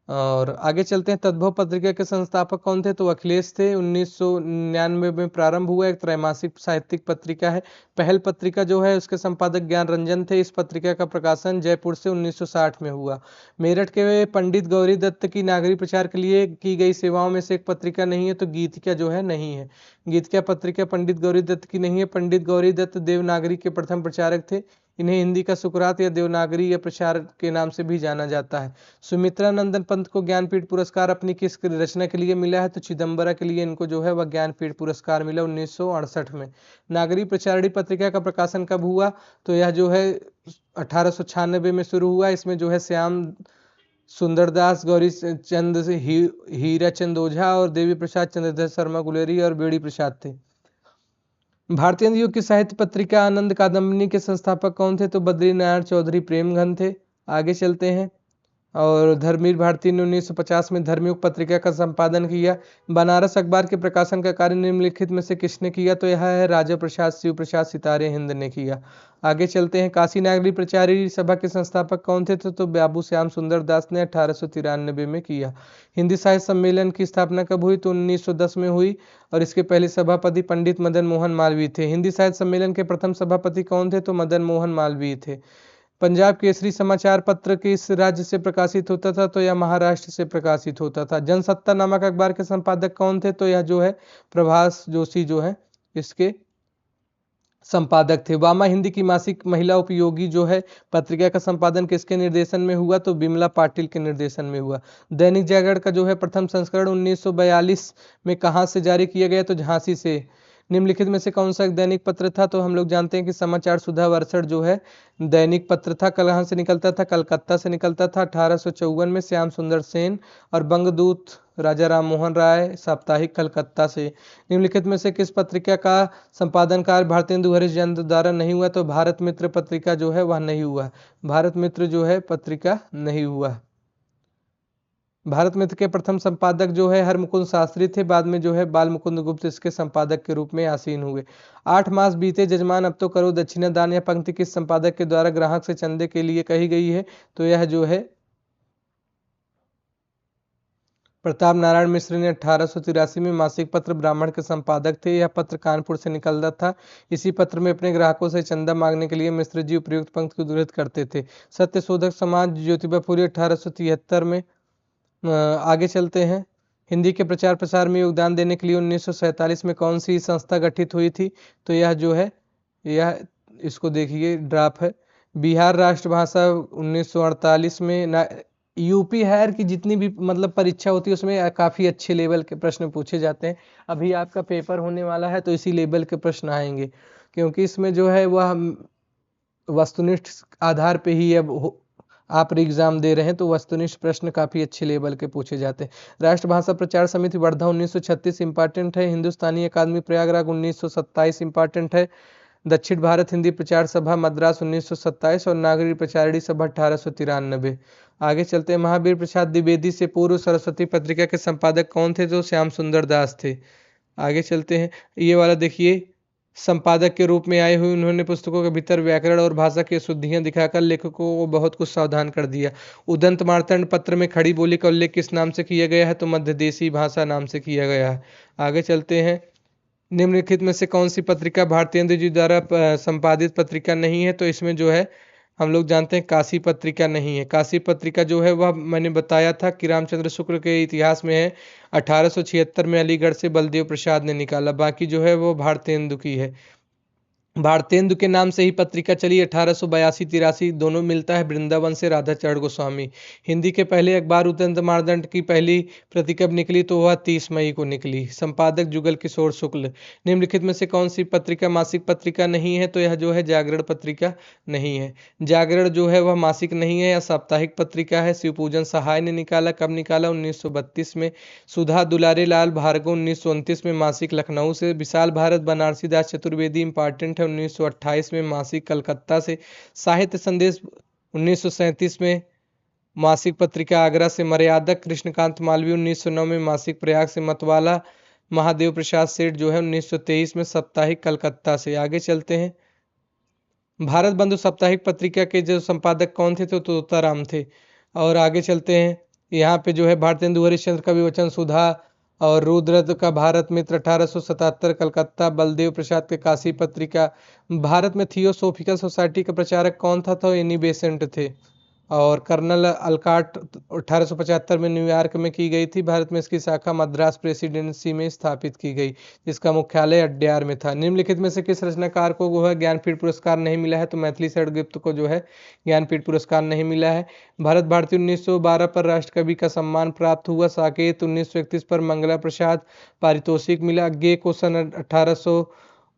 और आगे चलते हैं, तद्भव पत्रिका के संस्थापक कौन थे? तो अखिलेश थे। 1999 में प्रारंभ हुआ, एक त्रैमासिक साहित्यिक पत्रिका है। पहल पत्रिका जो है उसके संपादक ज्ञान रंजन थे। इस पत्रिका का प्रकाशन जयपुर से 1960 में हुआ। मेरठ के पंडित गौरी दत्त की नागरिक प्रचार के लिए की गई सेवाओं में से एक पत्रिका नहीं है, तो गीतिका जो है नहीं है। गीतिका पत्रिका पंडित गौरी दत्त की नहीं है। पंडित गौरी दत्त देवनागरी के प्रथम प्रचारक थे। इन्हें हिंदी का सुकरात या देवनागरी या प्रचार के नाम से भी जाना जाता है। सुमित्रा नंदन पंत को ज्ञानपीठ पुरस्कार अपनी किस रचना के लिए मिला है? तो चिदम्बरा के लिए इनको जो है वह ज्ञानपीठ पुरस्कार मिला 1968 में। नागरी प्रचारणी पत्रिका का प्रकाशन कब हुआ? तो यह जो है 1896 में शुरू हुआ। इसमें जो है श्याम सुंदरदास, गौरी चंद हीरा चंद ओझा और देवी प्रसाद चंद्रधर शर्मा गुलेरी और बेड़ी प्रसाद थे। भारतीय युग की साहित्य पत्रिका आनंद कादम्बनी के संस्थापक कौन थे? तो बद्री नारायण चौधरी प्रेमघन थे। आगे चलते हैं, और धर्मवीर भारती ने 1950 में धर्मयुग पत्रिका का संपादन किया। बनारस अखबार के प्रकाशन का कार्य निम्नलिखित में से किसने किया? तो यह है राजा प्रसाद शिव प्रसाद सितारे हिंद ने किया। आगे चलते हैं, काशी नागरी प्रचारी सभा के संस्थापक कौन थे? तो बाबू श्याम सुंदर दास ने 1893 में किया। हिंदी साहित्य सम्मेलन की स्थापना कब हुई? तो 1910 में हुई, और इसके पहले सभापति पंडित मदन मोहन मालवीय थे। हिंदी साहित्य सम्मेलन के प्रथम सभापति कौन थे? तो मदन मोहन मालवीय थे। पंजाब केसरी समाचार पत्र किस राज्य से प्रकाशित होता था? तो यह महाराष्ट्र से प्रकाशित होता था। जनसत्ता नामक अखबार के संपादक कौन थे? तो यह जो है प्रभास जोशी जो है इसके संपादक थे। वामा हिंदी की मासिक महिला उपयोगी जो है पत्रिका का संपादन किसके निर्देशन में हुआ? तो बिमला पाटिल के निर्देशन में हुआ। दैनिक जागरण का जो है प्रथम संस्करण 1942 में कहाँ से जारी किया गया? तो झांसी से। निम्नलिखित में से कौन सा एक दैनिक पत्र था? तो हम लोग जानते हैं कि समाचार सुधा वर्षण जो है दैनिक पत्र था। कहाँ से निकलता था? कलकत्ता से निकलता था 1854 में। श्याम सुंदर सेन। और बंगदूत राजा राम मोहन राय, साप्ताहिक कलकत्ता से। निम्नलिखित में से किस पत्रिका का संपादन कार्य भारतेंदु हरिश्चंद्र द्वारा नहीं हुआ? तो भारत मित्र पत्रिका जो है वह नहीं हुआ। भारत मित्र जो है पत्रिका नहीं हुआ। भारत मित्र के प्रथम संपादक जो है हरमुकुंद शास्त्री थे। बाद में जो है बाल मुकुंद गुप्त इसके संपादक के रूप में आसीन हुए। 8 मास बीते जजमान अब तो करो दक्षिणा दान। यह पंक्ति किस संपादक के द्वारा ग्राहक से चंदे के लिए कही गई है? तो यह जो है प्रताप नारायण मिश्र ने 1883 में मासिक पत्र ब्राह्मण के संपादक थे। यह पत्र कानपुर से निकलता था। इसी पत्र में अपने ग्राहकों से चंदा मांगने के लिए मिश्र जी उपयुक्त पंक्ति को उद्धृत करते थे। सत्य शोधक समाज ज्योतिबा फुले 1873 में। आगे चलते हैं। हिंदी के प्रचार प्रसार में योगदान देने के लिए 1947 में कौन सी संस्था गठित हुई थी? तो यह जो है यह इसको देखिए ड्राफ्ट है। बिहार राष्ट्रभाषा 1948 में। यूपी हायर की जितनी भी मतलब परीक्षा होती है उसमें काफ़ी अच्छे लेवल के प्रश्न पूछे जाते हैं। अभी आपका पेपर होने वाला है तो इसी लेवल के प्रश्न आएंगे, क्योंकि इसमें जो है वह वस्तुनिष्ठ आधार पे ही अब आप एग्जाम दे रहे हैं, तो वस्तुनिष्ठ प्रश्न काफ़ी अच्छे लेवल के पूछे जाते हैं। राष्ट्रभाषा प्रचार समिति वर्धा 1936 इंपॉर्टेंट है। हिंदुस्तानी अकादमी प्रयागराज 1927 इंपॉर्टेंट है। दक्षिण भारत हिंदी प्रचार सभा मद्रास 1927 और नागरिक प्रचारिणी सभा 1893। आगे चलते हैं। महावीर प्रसाद द्विवेदी से पूर्व सरस्वती पत्रिका के संपादक कौन थे? तो श्याम सुंदर दास थे। आगे चलते हैं। ये वाला देखिए, संपादक के रूप में आए हुए उन्होंने पुस्तकों के भीतर व्याकरण और भाषा की अशुद्धियां दिखाकर लेखकों को बहुत कुछ सावधान कर दिया। उदंत मार्तंड पत्र में खड़ी बोली का उल्लेख किस नाम से किया गया है? तो मध्यदेशी भाषा नाम से किया गया है। आगे चलते हैं। निम्नलिखित में से कौन सी पत्रिका भारतेंदु जी द्वारा संपादित पत्रिका नहीं है? तो इसमें जो है हम लोग जानते हैं काशी पत्रिका नहीं है। काशी पत्रिका जो है वह मैंने बताया था कि रामचंद्र शुक्ल के इतिहास में है। 1876 में अलीगढ़ से बलदेव प्रसाद ने निकाला। बाकी जो है वो भारतेंदु की है। भारतेंदु के नाम से ही पत्रिका चली 1882-83 दोनों मिलता है वृंदावन से राधा चरण गोस्वामी। हिंदी के पहले अखबार उदंत मार्तंड की पहली प्रति कब निकली? तो वह 30 मई को निकली। संपादक जुगल किशोर शुक्ल। निम्नलिखित में से कौन सी पत्रिका मासिक पत्रिका नहीं है? तो यह जो है जागरण पत्रिका नहीं है। जागरण जो है वह मासिक नहीं है, यह साप्ताहिक पत्रिका है। शिवपूजन सहाय ने निकाला। कब निकाला? 1932 में। सुधा दुलारे लाल भार्गव 1929 में मासिक लखनऊ से। विशाल भारत बनारसी दास चतुर्वेदी इंपॉर्टेंट है 1928 में मासिक कलकत्ता से। साहित्य संदेश 1937 में मासिक पत्रिका आगरा से। मर्यादक कृष्णकांत मालवीय 1909 में मासिक प्रयाग से। मतवाला महादेव प्रसाद सेठ जो है 1923 में साप्ताहिक कलकत्ता से। आगे चलते हैं। भारत बंधु साप्ताहिक पत्रिका के जो संपादक कौन थे? तो तोताराम थे। और आगे चलते हैं। यहाँ पे जो है भारतेंदु हरिश्चंद्र का विवचन सुधा और रुद्रद का भारत मित्र 1877 कलकत्ता। बलदेव प्रसाद के काशी पत्रिका। भारत में थियोसोफिकल सोसाइटी का प्रचारक कौन था? तो एनी बेसेंट थे। और कर्नल अलकाट 1875 में न्यूयॉर्क में की गई थी। भारत में इसकी शाखा मद्रास प्रेसिडेंसी में स्थापित की गई, जिसका मुख्यालय अड्यार में था। निम्नलिखित में से किस रचनाकार को वह ज्ञानपीठ पुरस्कार नहीं मिला है? तो मैथिली शरण गुप्त को जो है ज्ञानपीठ पुरस्कार नहीं मिला है। भरत भारती 1912 पर राष्ट्रकवि का सम्मान प्राप्त हुआ। साकेत 1931 पर मंगला प्रसाद पारितोषिक मिला। गे को सन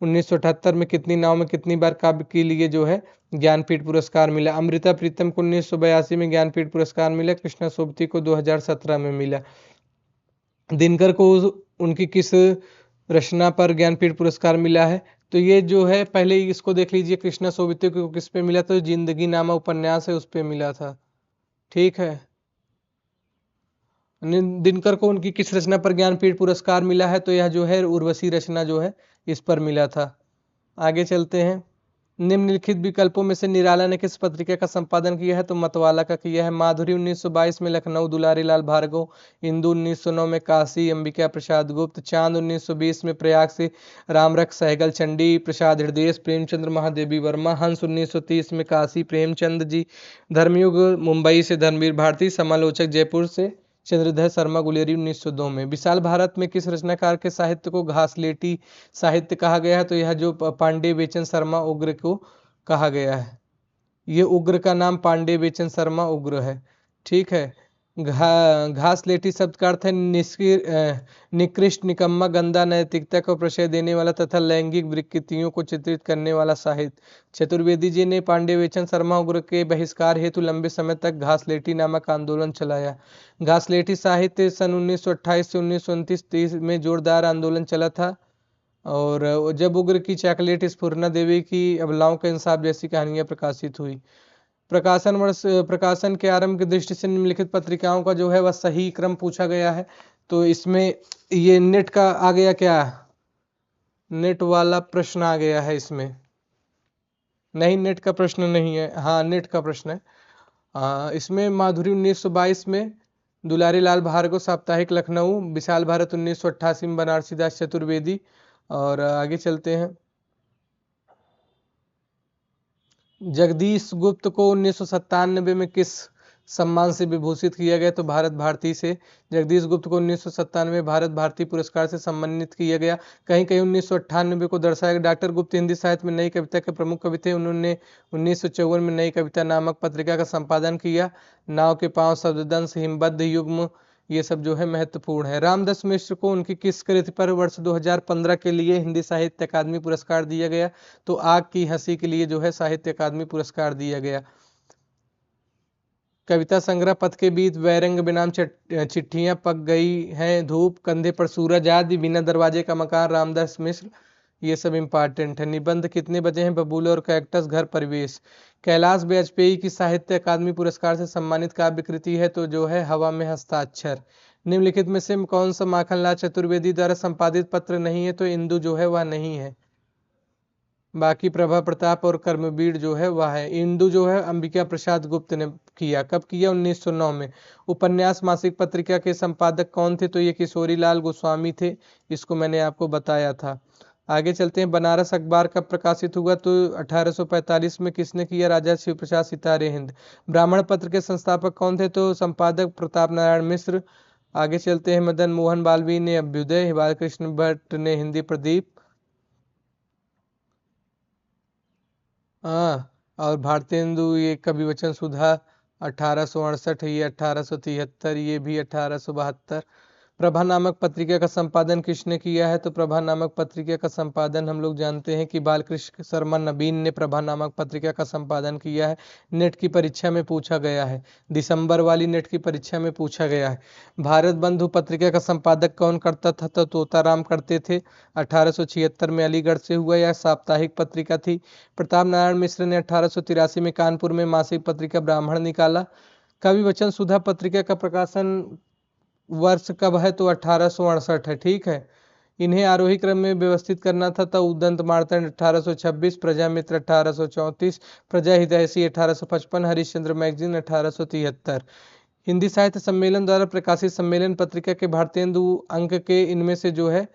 1978 में कितनी नाव में कितनी बार काव्य के लिए जो है ज्ञानपीठ पुरस्कार मिला। अमृता प्रीतम को 1982 में ज्ञानपीठ पुरस्कार मिला। कृष्णा सोबती को 2017 में मिला। दिनकर को उनकी किस रचना पर ज्ञानपीठ पुरस्कार मिला है? तो ये जो है पहले इसको देख लीजिए। कृष्णा सोबती को किस पे मिला? तो जिंदगी नामा उपन्यास है उस पे मिला था। ठीक है। दिनकर को उनकी किस रचना पर ज्ञानपीठ पुरस्कार मिला है? तो यह जो है उर्वशी रचना जो है इस पर मिला था। आगे चलते हैं। निम्नलिखित विकल्पों में से निराला ने किस पत्रिका का संपादन किया है? तो मतवाला का किया है। माधुरी 1922 में लखनऊ दुलारी लाल भार्गव। इंदु 1909 में काशी अंबिका प्रसाद गुप्त। चांद 1920 में प्रयाग से रामरख सहगल। चंडी प्रसाद हृदय प्रेमचंद्र महादेवी वर्मा। हंस 1930 में काशी प्रेमचंद जी। धर्मयुग मुंबई से धर्मवीर भारती। समालोचक जयपुर से चंद्रधर शर्मा गुलेरी 1902 में। विशाल भारत में किस रचनाकार के साहित्य को घासलेटी साहित्य कहा गया है? तो यह जो पांडे बेचन शर्मा उग्र को कहा गया है। ये उग्र का नाम पांडे बेचन शर्मा उग्र है। ठीक है। घासलेटी शब्द का अर्थ है निकृष्ट, निकम्मा, गंदा, नैतिकता को प्रश्रय देने वाला तथा लैंगिक विकृतियों को चित्रित करने वाला साहित्य। चतुर्वेदी जी ने पांड्यवेचन शर्मा उग्र के बहिष्कार हेतु लंबे समय तक घासलेटी नामक आंदोलन चलाया। घासलेटी साहित्य सन 1928 से 1929 में जोरदार आंदोलन चला था, और जब उग्र की चॉकलेट स्फुरना देवी की अबलाओं का इंसाफ जैसी कहानियां प्रकाशित हुई। प्रकाशन के आरंभ की दृष्टि से निम्नलिखित पत्रिकाओं का जो है वह सही क्रम पूछा गया है। तो इसमें ये नेट का आ गया, क्या नेट वाला प्रश्न आ गया है इसमें? नहीं, नेट का प्रश्न नहीं है। हाँ, नेट का प्रश्न है। इसमें माधुरी 1922 में, दुलारी लाल भार्गव साप्ताहिक लखनऊ, विशाल भारत 1988 में बनारसी दास चतुर्वेदी। और आगे चलते हैं। जगदीश गुप्त को 1997 में किस सम्मान से विभूषित किया गया? तो भारत भारती से। जगदीश गुप्त को 1997 भारत भारती पुरस्कार से सम्मानित किया गया। कहीं कहीं 1998 को दर्शाया गया। डॉक्टर गुप्त हिंदी साहित्य में नई कविता के प्रमुख कवि थे। उन्होंने 1954 में नई कविता नामक पत्रिका का संपादन किया। नाव के पांव, शब्ददंश, हिमबद्ध युग्म, ये सब जो है महत्वपूर्ण है। रामदास मिश्र को उनकी किस कृति पर वर्ष 2015 के लिए हिंदी साहित्य अकादमी पुरस्कार दिया गया? तो आग की हंसी के लिए जो है साहित्य अकादमी पुरस्कार दिया गया। कविता संग्रह पथ के बीच, वैरंग बेनाम चिट्ठियां, पक गई हैं धूप, कंधे पर सूरज आदि, बिना दरवाजे का मकान, रामदास मिश्र, ये सब इंपॉर्टेंट है। निबंध कितने बजे हैं? बबूल और कैक्टस, घर परिवेश। कैलाश वाजपेयी की साहित्य अकादमी पुरस्कार से सम्मानित काव्य कृति है? तो जो है हवा में हस्ताक्षर। निम्नलिखित में से कौन सा माखनलाल चतुर्वेदी द्वारा संपादित पत्र नहीं है? तो इंदु जो है वह नहीं है। बाकी प्रभा प्रताप और कर्मवीर जो है वह है। इंदु जो है अंबिका प्रसाद गुप्त ने किया। कब किया? 1909 में। उपन्यास मासिक पत्रिका के संपादक कौन थे? तो ये किशोरी लाल गोस्वामी थे। इसको मैंने आपको बताया था। आगे चलते हैं। बनारस अखबार कब प्रकाशित हुआ? तो 1845 में। किसने किया? राजा शिव प्रसाद सितारे हिंद। ब्राह्मण पत्र के संस्थापक कौन थे? तो संपादक प्रताप नारायण मिश्र। आगे चलते हैं। मदन मोहन मालवीय ने अभ्युदय, बालकृष्ण भट्ट ने हिंदी प्रदीप, हाँ, और भारतेंदु ये कवि वचन सुधा 1868, ये 1873, ये भी 1872। प्रभा नामक पत्रिका का संपादन किसने किया है? तो प्रभा नामक पत्रिका का संपादन हम लोग जानते हैं कि बालकृष्ण शर्मा नवीन ने प्रभा नामक पत्रिका का संपादन किया है। नेट की परीक्षा में पूछा गया है, दिसंबर वाली नेट की परीक्षा में पूछा गया है। भारत बंधु पत्रिका का संपादक कौन करता था? तो तोताराम करते थे। 1876 में अलीगढ़ से हुआ। यह साप्ताहिक पत्रिका थी। प्रताप नारायण मिश्र ने 1883 में कानपुर में मासिक पत्रिका ब्राह्मण निकाला। कवि वचन सुधा पत्रिका का प्रकाशन वर्ष कब है? तो 1868 है। ठीक है। इन्हें आरोही क्रम में व्यवस्थित करना था। तो उदंत मार्तंड 1826, प्रजामित्र 1834, प्रजा हितैषी 1855, हरिश्चंद्र मैगजीन 1873। हिंदी साहित्य सम्मेलन द्वारा प्रकाशित सम्मेलन पत्रिका के भारतेंदु अंक के इनमें से जो है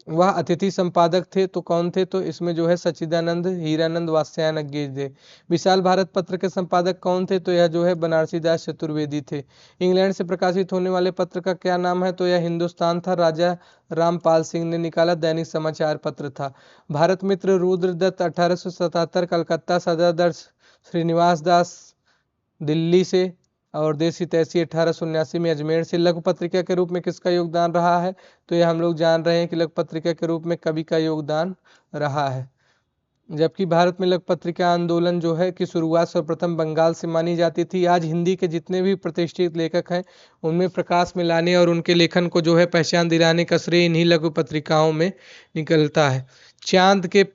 वह अतिथि संपादक थे। तो कौन थे? तो इसमें जो है सच्चिदानंद, हीरानंद, वात्स्यायन थे। विशाल भारत पत्र के संपादक कौन थे? तो यह जो है बनारसी दास चतुर्वेदी थे। इंग्लैंड से प्रकाशित होने वाले पत्र का क्या नाम है? तो यह हिंदुस्तान था। राजा रामपाल सिंह ने निकाला। दैनिक समाचार पत्र था। भारत मित्र रुद्रदत्त 1877 कलकत्ता, सदादर्श श्रीनिवास दास दिल्ली से, और देश हितैषी 1879 में अजमेर से। लघु पत्रिका के रूप में किसका योगदान रहा है? तो ये हम लोग जान रहे हैं कि लघु पत्रिका के रूप में कवि का योगदान रहा है। जबकि भारत में लघु पत्रिका आंदोलन जो है कि शुरुआत सर्वप्रथम बंगाल से मानी जाती थी। आज हिंदी के जितने भी प्रतिष्ठित लेखक हैं उनमें प्रकाश में लाने और उनके लेखन को जो है पहचान दिलाने का श्रेय इन्हीं लघु पत्रिकाओं में निकलता है। चांद के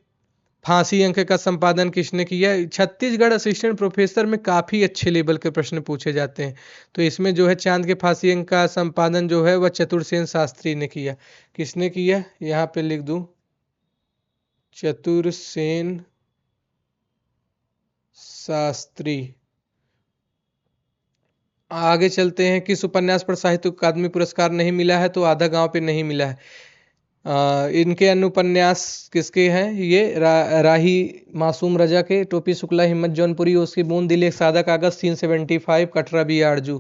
फांसी अंक का संपादन किसने किया? छत्तीसगढ़ असिस्टेंट प्रोफेसर में काफ़ी अच्छे लेवल के प्रश्न पूछे जाते हैं। तो इसमें जो है चांद के फांसी अंक का संपादन जो है वह चतुरसेन शास्त्री ने किया। किसने किया? यहाँ पे लिख दूं, चतुरसेन शास्त्री। आगे चलते हैं। किस उपन्यास पर साहित्य अकादमी पुरस्कार नहीं मिला है? तो आधा गांव पे नहीं मिला है। इनके अन्य उपन्यास किसके हैं? ये राही मासूम रजा के, टोपी शुक्ला, हिम्मत जौनपुरी, उसकी बूंद, दिल एक सादा कागज, 375, कटरा बी आरजू।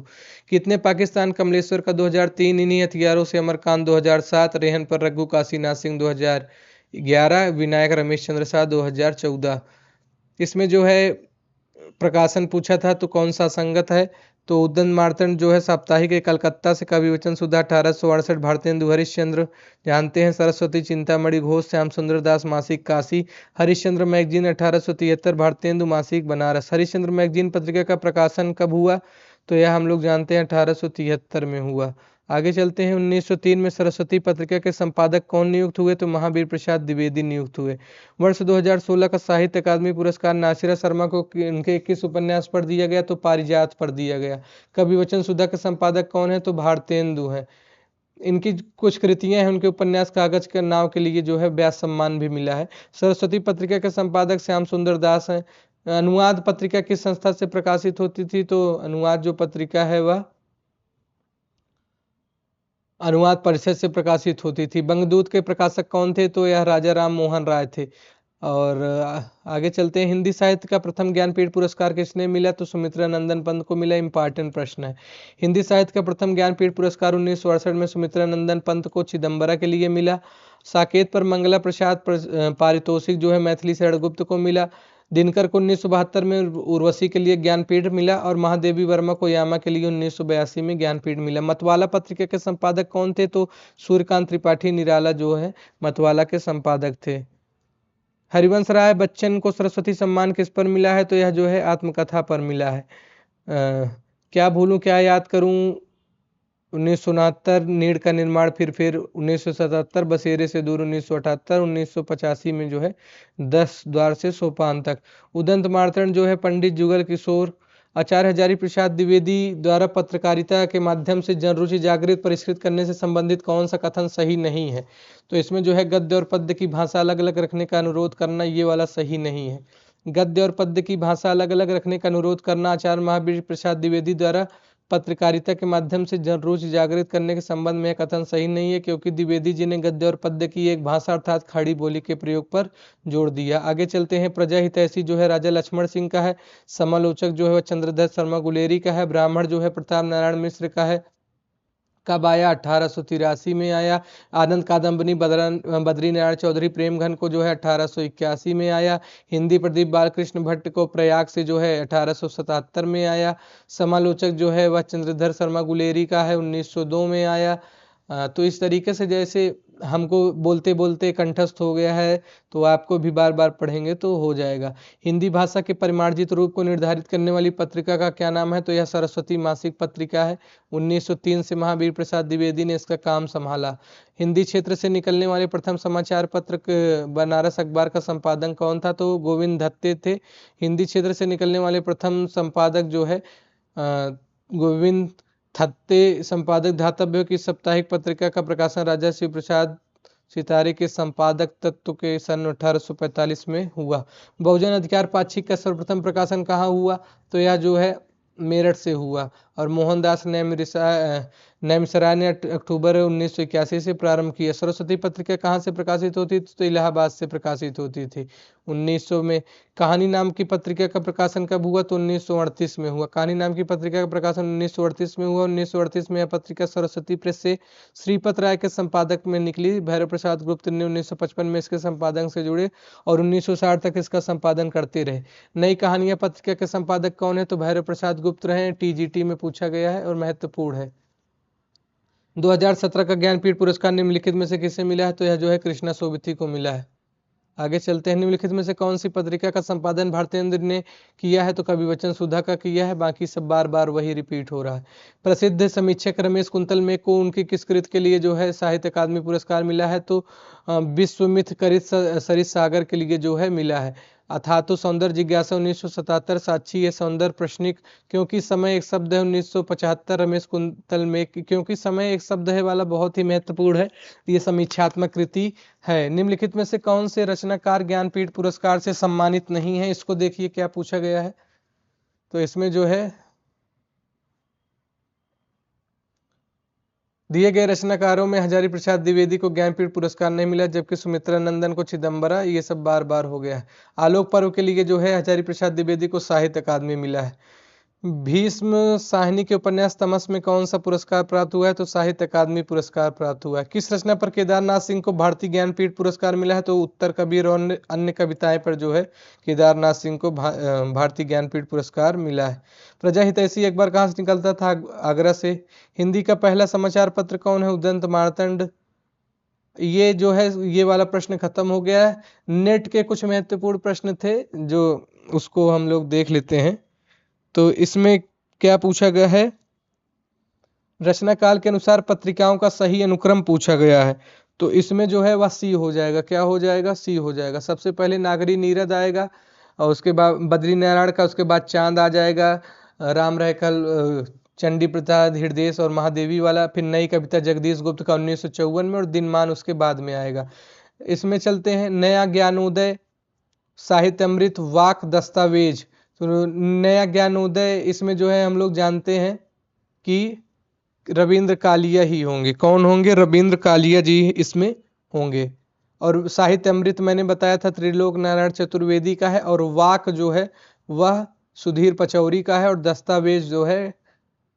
कितने पाकिस्तान कमलेश्वर का 2003, इन्हीं हथियारों से अमरकांत 2007, रेहन पर रघु काशीनाथ सिंह 2011, विनायक रमेश चंद्र शाह 2014। इसमें जो है प्रकाशन पूछा था तो कौन सा संगत है? तो उद्यम मार्तंड जो है साप्ताहिक है कलकत्ता से, कवि वचन सुधा 1868, भारतेंदु हरिश्चंद्र जानते हैं, सरस्वती चिंतामणि घोष, श्याम सुंदर दास मासिक काशी, हरिश्चंद्र मैगजीन 1873, भारतेंदु मासिक बनारस। हरिश्चंद्र मैगजीन पत्रिका का प्रकाशन कब हुआ, तो यह हम लोग जानते हैं 1873 में हुआ। आगे चलते हैं, 1903 में सरस्वती पत्रिका के संपादक कौन नियुक्त हुए, तो महावीर प्रसाद द्विवेदी नियुक्त हुए। वर्ष 2016 का साहित्य अकादमी पुरस्कार नासिरा शर्मा को उनके 21 उपन्यास पर दिया गया, तो पारिजात पर दिया गया। कवि वचन सुधा के संपादक कौन है, तो भारतेंदु है। इनकी कुछ कृतियां हैं, उनके उपन्यास कागज के नाव के लिए जो है व्यास सम्मान भी मिला है। सरस्वती पत्रिका के संपादक श्याम सुंदर दास हैं। अनुवाद पत्रिका किस संस्था से प्रकाशित होती थी, तो अनुवाद जो पत्रिका है वह अनुवाद परिषद से प्रकाशित होती थी। बंगदूत के प्रकाशक कौन थे, तो यह राजा राम मोहन राय थे। और आगे चलते हैं, हिंदी साहित्य का प्रथम ज्ञानपीठ पुरस्कार किसने मिला, तो सुमित्रा नंदन पंत को मिला। इंपॉर्टेंट प्रश्न है। हिंदी साहित्य का प्रथम ज्ञानपीठ पुरस्कार 1968 में सुमित्रा नंदन पंत को चिदम्बरा के लिए मिला। साकेत पर मंगला प्रसाद पारितोषिक जो है मैथिली शरणगुप्त को मिला। दिनकर को 1972 में उर्वशी के लिए ज्ञानपीठ मिला, और महादेवी वर्मा को यामा के लिए 1982 में ज्ञानपीठ मिला। मतवाला पत्रिका के संपादक कौन थे, तो सूर्यकांत त्रिपाठी निराला जो है मतवाला के संपादक थे। हरिवंश राय बच्चन को सरस्वती सम्मान किस पर मिला है, तो यह जो है आत्मकथा पर मिला है। क्या भूलूं क्या याद करूं, 1969 नीड़ का निर्माण, फिर 1977 बसेरे से दूर, 1978, 1985 में जो है 10 द्वार से सोपान तक। उदंत मार्तंड जो है पंडित जुगल किशोर। आचार्य हजारी प्रसाद द्विवेदी द्वारा पत्रकारिता के माध्यम से जनरुचि जागृत परिष्कृत करने से संबंधित कौन सा कथन सही नहीं है, तो इसमें जो है गद्य और पद्य की भाषा अलग अलग रखने का अनुरोध करना, ये वाला सही नहीं है। गद्य और पद्य की भाषा अलग अलग रखने का अनुरोध करना आचार्य महावीर प्रसाद द्विवेदी द्वारा पत्रकारिता के माध्यम से जनरुचि जागृत करने के संबंध में कथन सही नहीं है, क्योंकि द्विवेदी जी ने गद्य और पद्य की एक भाषा अर्थात खड़ी बोली के प्रयोग पर जोड़ दिया। आगे चलते हैं, प्रजा हितैषी जो है राजा लक्ष्मण सिंह का है। समालोचक जो है वह चंद्रधर शर्मा गुलेरी का है। ब्राह्मण जो है प्रताप नारायण मिश्र का है। कब आया, 1883 में आया। आनंद कादम्बनी बद्री नारायण चौधरी प्रेमघन को जो है 1881 में आया। हिंदी प्रदीप बालकृष्ण भट्ट को प्रयाग से जो है 1877 में आया। समालोचक जो है वह चंद्रधर शर्मा गुलेरी का है, 1902 में आया। तो इस तरीके से जैसे हमको बोलते बोलते कंठस्थ हो गया है, तो आपको भी बार बार पढ़ेंगे तो हो जाएगा। हिंदी भाषा के परिमार्जित रूप को निर्धारित करने वाली पत्रिका का क्या नाम है, तो यह सरस्वती मासिक पत्रिका है। 1903 से महावीर प्रसाद द्विवेदी ने इसका काम संभाला। हिंदी क्षेत्र से निकलने वाले प्रथम समाचार पत्र बनारस अखबार का संपादन कौन था, तो गोविंद दत्ते थे। हिंदी क्षेत्र से निकलने वाले प्रथम संपादक जो है गोविंद थत्ते। संपादक धातव्य की साप्ताहिक पत्रिका का प्रकाशन राजा शिव प्रसाद सितारे के संपादक तत्व के सन 1845 में हुआ। बहुजन अधिकार पाक्षिक का सर्वप्रथम प्रकाशन कहाँ हुआ, तो यह जो है मेरठ से हुआ। और मोहनदास नैमिषारण्य ने अक्टूबर 1981 से प्रारंभ किया। सरस्वती पत्रिका कहाँ से प्रकाशित होती थी, तो इलाहाबाद से प्रकाशित होती थी 1900 में। कहानी नाम की पत्रिका का प्रकाशन कब हुआ, तो 1938 में हुआ। कहानी नाम की पत्रिका का प्रकाशन 1938 में हुआ। 1938 में यह पत्रिका सरस्वती प्रेस से श्रीपत राय के संपादक में निकली। भैरव प्रसाद गुप्त ने 1955 में इसके संपादन से जुड़े और 1960 तक इसका संपादन करते रहे। नई कहानियां पत्रिका के संपादक कौन है, तो भैरव प्रसाद गुप्त रहे। टीजीटी में पूछा गया है और महत्वपूर्ण है। 2017 का ज्ञानपीठ पुरस्कार निम्नलिखित में से किसे मिला है, तो यह जो है कृष्णा सोबती को मिला है। आगे चलते हैं, निम्नलिखित में से कौन सी पत्रिका का संपादन भारतेंद्र ने किया है, तो कवि वचन सुधा का किया है। बाकी सब बार बार वही रिपीट हो रहा है। प्रसिद्ध समीक्षक रमेश कुंतल को उनकी किस कृत के लिए जो है साहित्य अकादमी पुरस्कार मिला है, तो विश्वमिथ करित सरित सागर के लिए जो है मिला है। अथा तो सौंदर्य जिज्ञासा 1977, साक्षी है सौंदर्य प्रश्निक, क्योंकि समय एक शब्द है 1975, रमेश कुंतल में क्योंकि समय एक शब्द है वाला बहुत ही महत्वपूर्ण है। ये समीक्षात्मक कृति है। निम्नलिखित में से कौन से रचनाकार ज्ञानपीठ पुरस्कार से सम्मानित नहीं है, इसको देखिए क्या पूछा गया है। तो इसमें जो है दिए गए रचनाकारों में हजारी प्रसाद द्विवेदी को ज्ञानपीठ पुरस्कार नहीं मिला, जबकि सुमित्रा नंदन को चिदम्बरा, ये सब बार बार हो गया है। आलोक पर्व के लिए जो है हजारी प्रसाद द्विवेदी को साहित्य अकादमी मिला है। भीष्म साहनी के उपन्यास तमस में कौन सा पुरस्कार प्राप्त हुआ है? तो साहित्य अकादमी पुरस्कार प्राप्त हुआ है। किस रचना पर केदारनाथ सिंह को भारतीय ज्ञानपीठ पुरस्कार मिला है? तो उत्तर कबीर और अन्य कविताएं पर जो है केदारनाथ सिंह को भारतीय ज्ञानपीठ पुरस्कार मिला है। प्रजा हितैषी अखबार कहाँ से निकलता था? आगरा से। हिंदी का पहला समाचार पत्र कौन है? उदंत मार्तंड। ये जो है ये वाला प्रश्न खत्म हो गया है। नेट के कुछ महत्वपूर्ण प्रश्न थे जो उसको हम लोग देख लेते हैं। तो इसमें क्या पूछा गया है? रचना काल के अनुसार पत्रिकाओं का सही अनुक्रम पूछा गया है। तो इसमें जो है वह सी हो जाएगा। क्या हो जाएगा? सी हो जाएगा। सबसे पहले नागरी नीरद आएगा और उसके बाद बद्री नारायण का, उसके बाद चांद आ जाएगा, राम रहकल, चंडी प्रसाद, हृदय और महादेवी वाला, फिर नई कविता जगदीश गुप्त का 1954 में, और दिनमान उसके बाद में आएगा। इसमें चलते हैं। नया ज्ञानोदय, साहित्य अमृत, वाक, दस्तावेज। तो नया ज्ञानोदय इसमें जो है हम लोग जानते हैं कि रविंद्र कालिया ही होंगे। कौन होंगे? रविंद्र कालिया जी इसमें होंगे। और साहित्य अमृत मैंने बताया था त्रिलोक नारायण चतुर्वेदी का है, और वाक जो है वह सुधीर पचौरी का है, और दस्तावेज जो है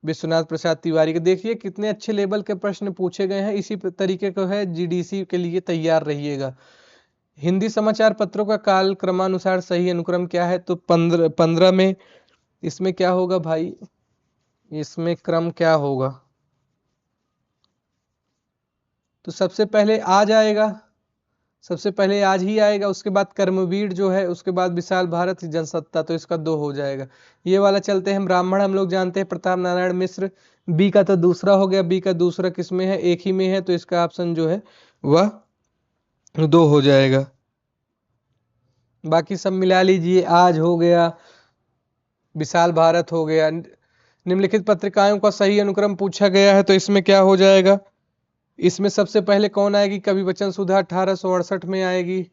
विश्वनाथ प्रसाद तिवारी का। देखिए कितने अच्छे लेवल के प्रश्न पूछे गए हैं। इसी तरीके का है जीडीसी के लिए तैयार रहिएगा। हिंदी समाचार पत्रों का काल क्रमानुसार सही अनुक्रम क्या है? तो 15 में इसमें क्या होगा भाई? इसमें क्रम क्या होगा? तो सबसे पहले आज आएगा, सबसे पहले आज ही आएगा, उसके बाद कर्मवीर जो है, उसके बाद विशाल भारत जनसत्ता, तो इसका 2 हो जाएगा। ये वाला चलते हैं। ब्राह्मण हम लोग जानते हैं प्रताप नारायण मिश्र। बी का तो दूसरा हो गया। बी का दूसरा किस में है? एक ही में है, तो इसका ऑप्शन जो है वह 2 हो जाएगा। बाकी सब मिला लीजिए। आज हो गया, विशाल भारत हो गया। निम्नलिखित पत्रिकाओं का सही अनुक्रम पूछा गया है, तो इसमें क्या हो जाएगा? इसमें सबसे पहले कौन आएगी? कवि वचन सुधा 1868 में आएगी।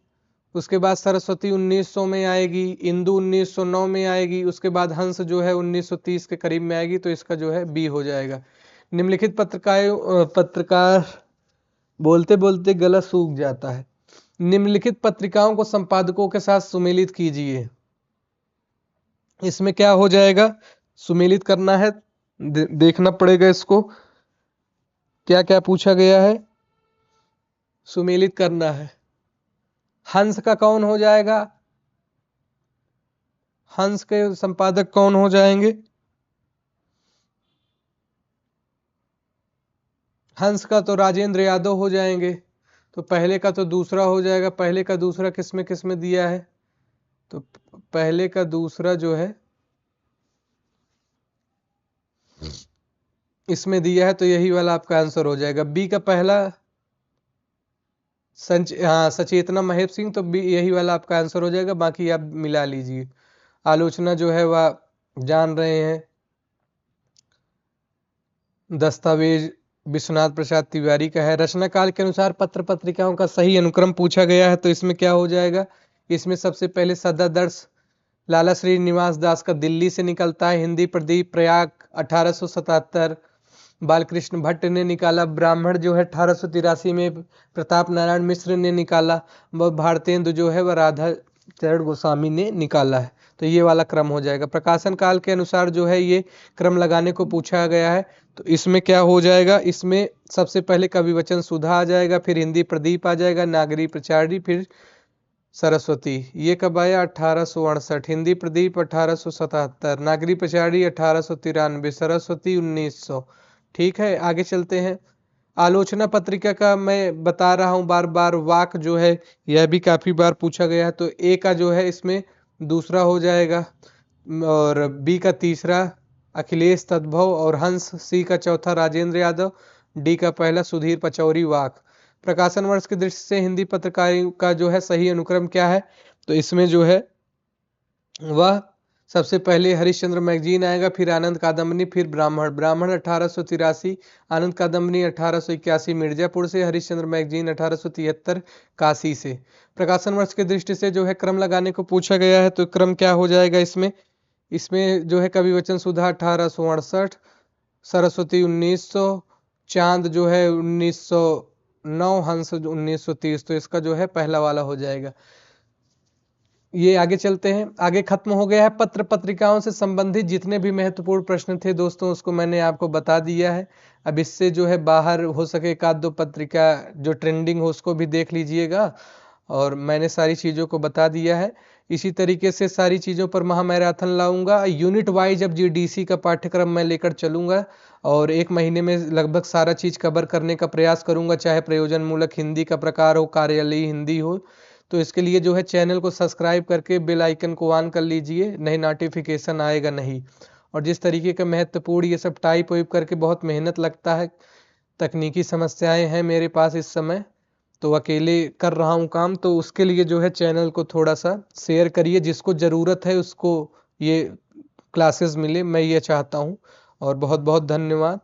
उसके बाद सरस्वती 1900 में आएगी। इंदु 1909 में आएगी। उसके बाद हंस जो है 1930 के करीब में आएगी, तो इसका जो है बी हो जाएगा। निम्नलिखित पत्रकार बोलते बोलते गला सूख जाता है। निम्नलिखित पत्रिकाओं को संपादकों के साथ सुमेलित कीजिए। इसमें क्या हो जाएगा? सुमेलित करना है, देखना पड़ेगा इसको क्या क्या पूछा गया है। सुमेलित करना है। हंस का कौन हो जाएगा? हंस के संपादक कौन हो जाएंगे? हंस का तो राजेंद्र यादव हो जाएंगे। तो पहले का तो दूसरा हो जाएगा। पहले का दूसरा किसमें दिया है? तो पहले का दूसरा जो है इसमें दिया है, तो यही वाला आपका आंसर हो जाएगा। बी का पहला सचेतना महेश सिंह, तो बी यही वाला आपका आंसर हो जाएगा। बाकी आप मिला लीजिए। आलोचना जो है वह जान रहे हैं, दस्तावेज विश्वनाथ प्रसाद तिवारी का है। रचना काल के अनुसार पत्र पत्रिकाओं का सही अनुक्रम पूछा गया है, तो इसमें क्या हो जाएगा? इसमें सबसे पहले सदादर्श लाला श्रीनिवास दास का दिल्ली से निकलता है। हिंदी प्रदीप प्रयाग 1877 बालकृष्ण भट्ट ने निकाला। ब्राह्मण जो है 1883 में प्रताप नारायण मिश्र ने निकाला। वह भारतेंदु जो है वह राधा चरण गोस्वामी ने निकाला है। तो ये वाला क्रम हो जाएगा। प्रकाशन काल के अनुसार जो है ये क्रम लगाने को पूछा गया है, तो इसमें क्या हो जाएगा? इसमें सबसे पहले कवि वचन सुधा आ जाएगा, फिर हिंदी प्रदीप आ जाएगा, नागरी प्रचारी, फिर सरस्वती। ये कब आया? 1868। हिंदी प्रदीप 1877, नागरी प्रचारी 1893, सरस्वती 1900। ठीक है, आगे चलते हैं। आलोचना पत्रिका का मैं बता रहा हूं बार बार, वाक जो है यह भी काफी बार पूछा गया है, तो ए का जो है इसमें दूसरा हो जाएगा, और बी का तीसरा अखिलेश तद्भव, और हंस सी का चौथा राजेंद्र यादव, डी का पहला सुधीर पचौरी वाक। प्रकाशन वर्ष की दृष्टि से हिंदी पत्रकारिता का जो है सही अनुक्रम क्या है? तो इसमें जो है वह सबसे पहले हरिश्चंद्र मैगजीन आएगा, फिर आनंद कादम्बनी, फिर ब्राह्मण। ब्राह्मण 1883, आनंद कादम्बनी 1881 मिर्जापुर से, हरिश्चंद्र मैगजीन 1873 काशी से। प्रकाशन वर्ष की दृष्टि से जो है क्रम लगाने को पूछा गया है, तो क्रम क्या हो जाएगा इसमें? इसमें जो है कवि वचन सुधा 1868, सरस्वती 1900, चांद जो है 1909, हंस 1930, तो इसका जो है पहला वाला हो जाएगा। ये आगे चलते हैं। आगे खत्म हो गया है पत्र पत्रिकाओं से संबंधित जितने भी महत्वपूर्ण प्रश्न थे दोस्तों, उसको मैंने आपको बता दिया है। अब इससे जो है बाहर हो सके एक आध दो पत्रिका जो ट्रेंडिंग हो उसको भी देख लीजिएगा, और मैंने सारी चीज़ों को बता दिया है। इसी तरीके से सारी चीज़ों पर महामैराथन लाऊंगा, यूनिट वाइज अब जीडीसी का पाठ्यक्रम मैं लेकर चलूंगा, और 1 महीने में लगभग सारा चीज़ कवर करने का प्रयास करूंगा, चाहे प्रयोजन मूलक हिंदी का प्रकार हो, कार्यालयी हिंदी हो। तो इसके लिए जो है चैनल को सब्सक्राइब करके बेल आइकन को ऑन कर लीजिए, नहीं नोटिफिकेशन आएगा नहीं। और जिस तरीके का महत्वपूर्ण ये सब टाइप वाइप करके बहुत मेहनत लगता है, तकनीकी समस्याएं हैं मेरे पास इस समय, तो अकेले कर रहा हूँ काम, तो उसके लिए जो है चैनल को थोड़ा सा शेयर करिए, जिसको ज़रूरत है उसको ये क्लासेस मिले, मैं ये चाहता हूँ। और बहुत बहुत धन्यवाद।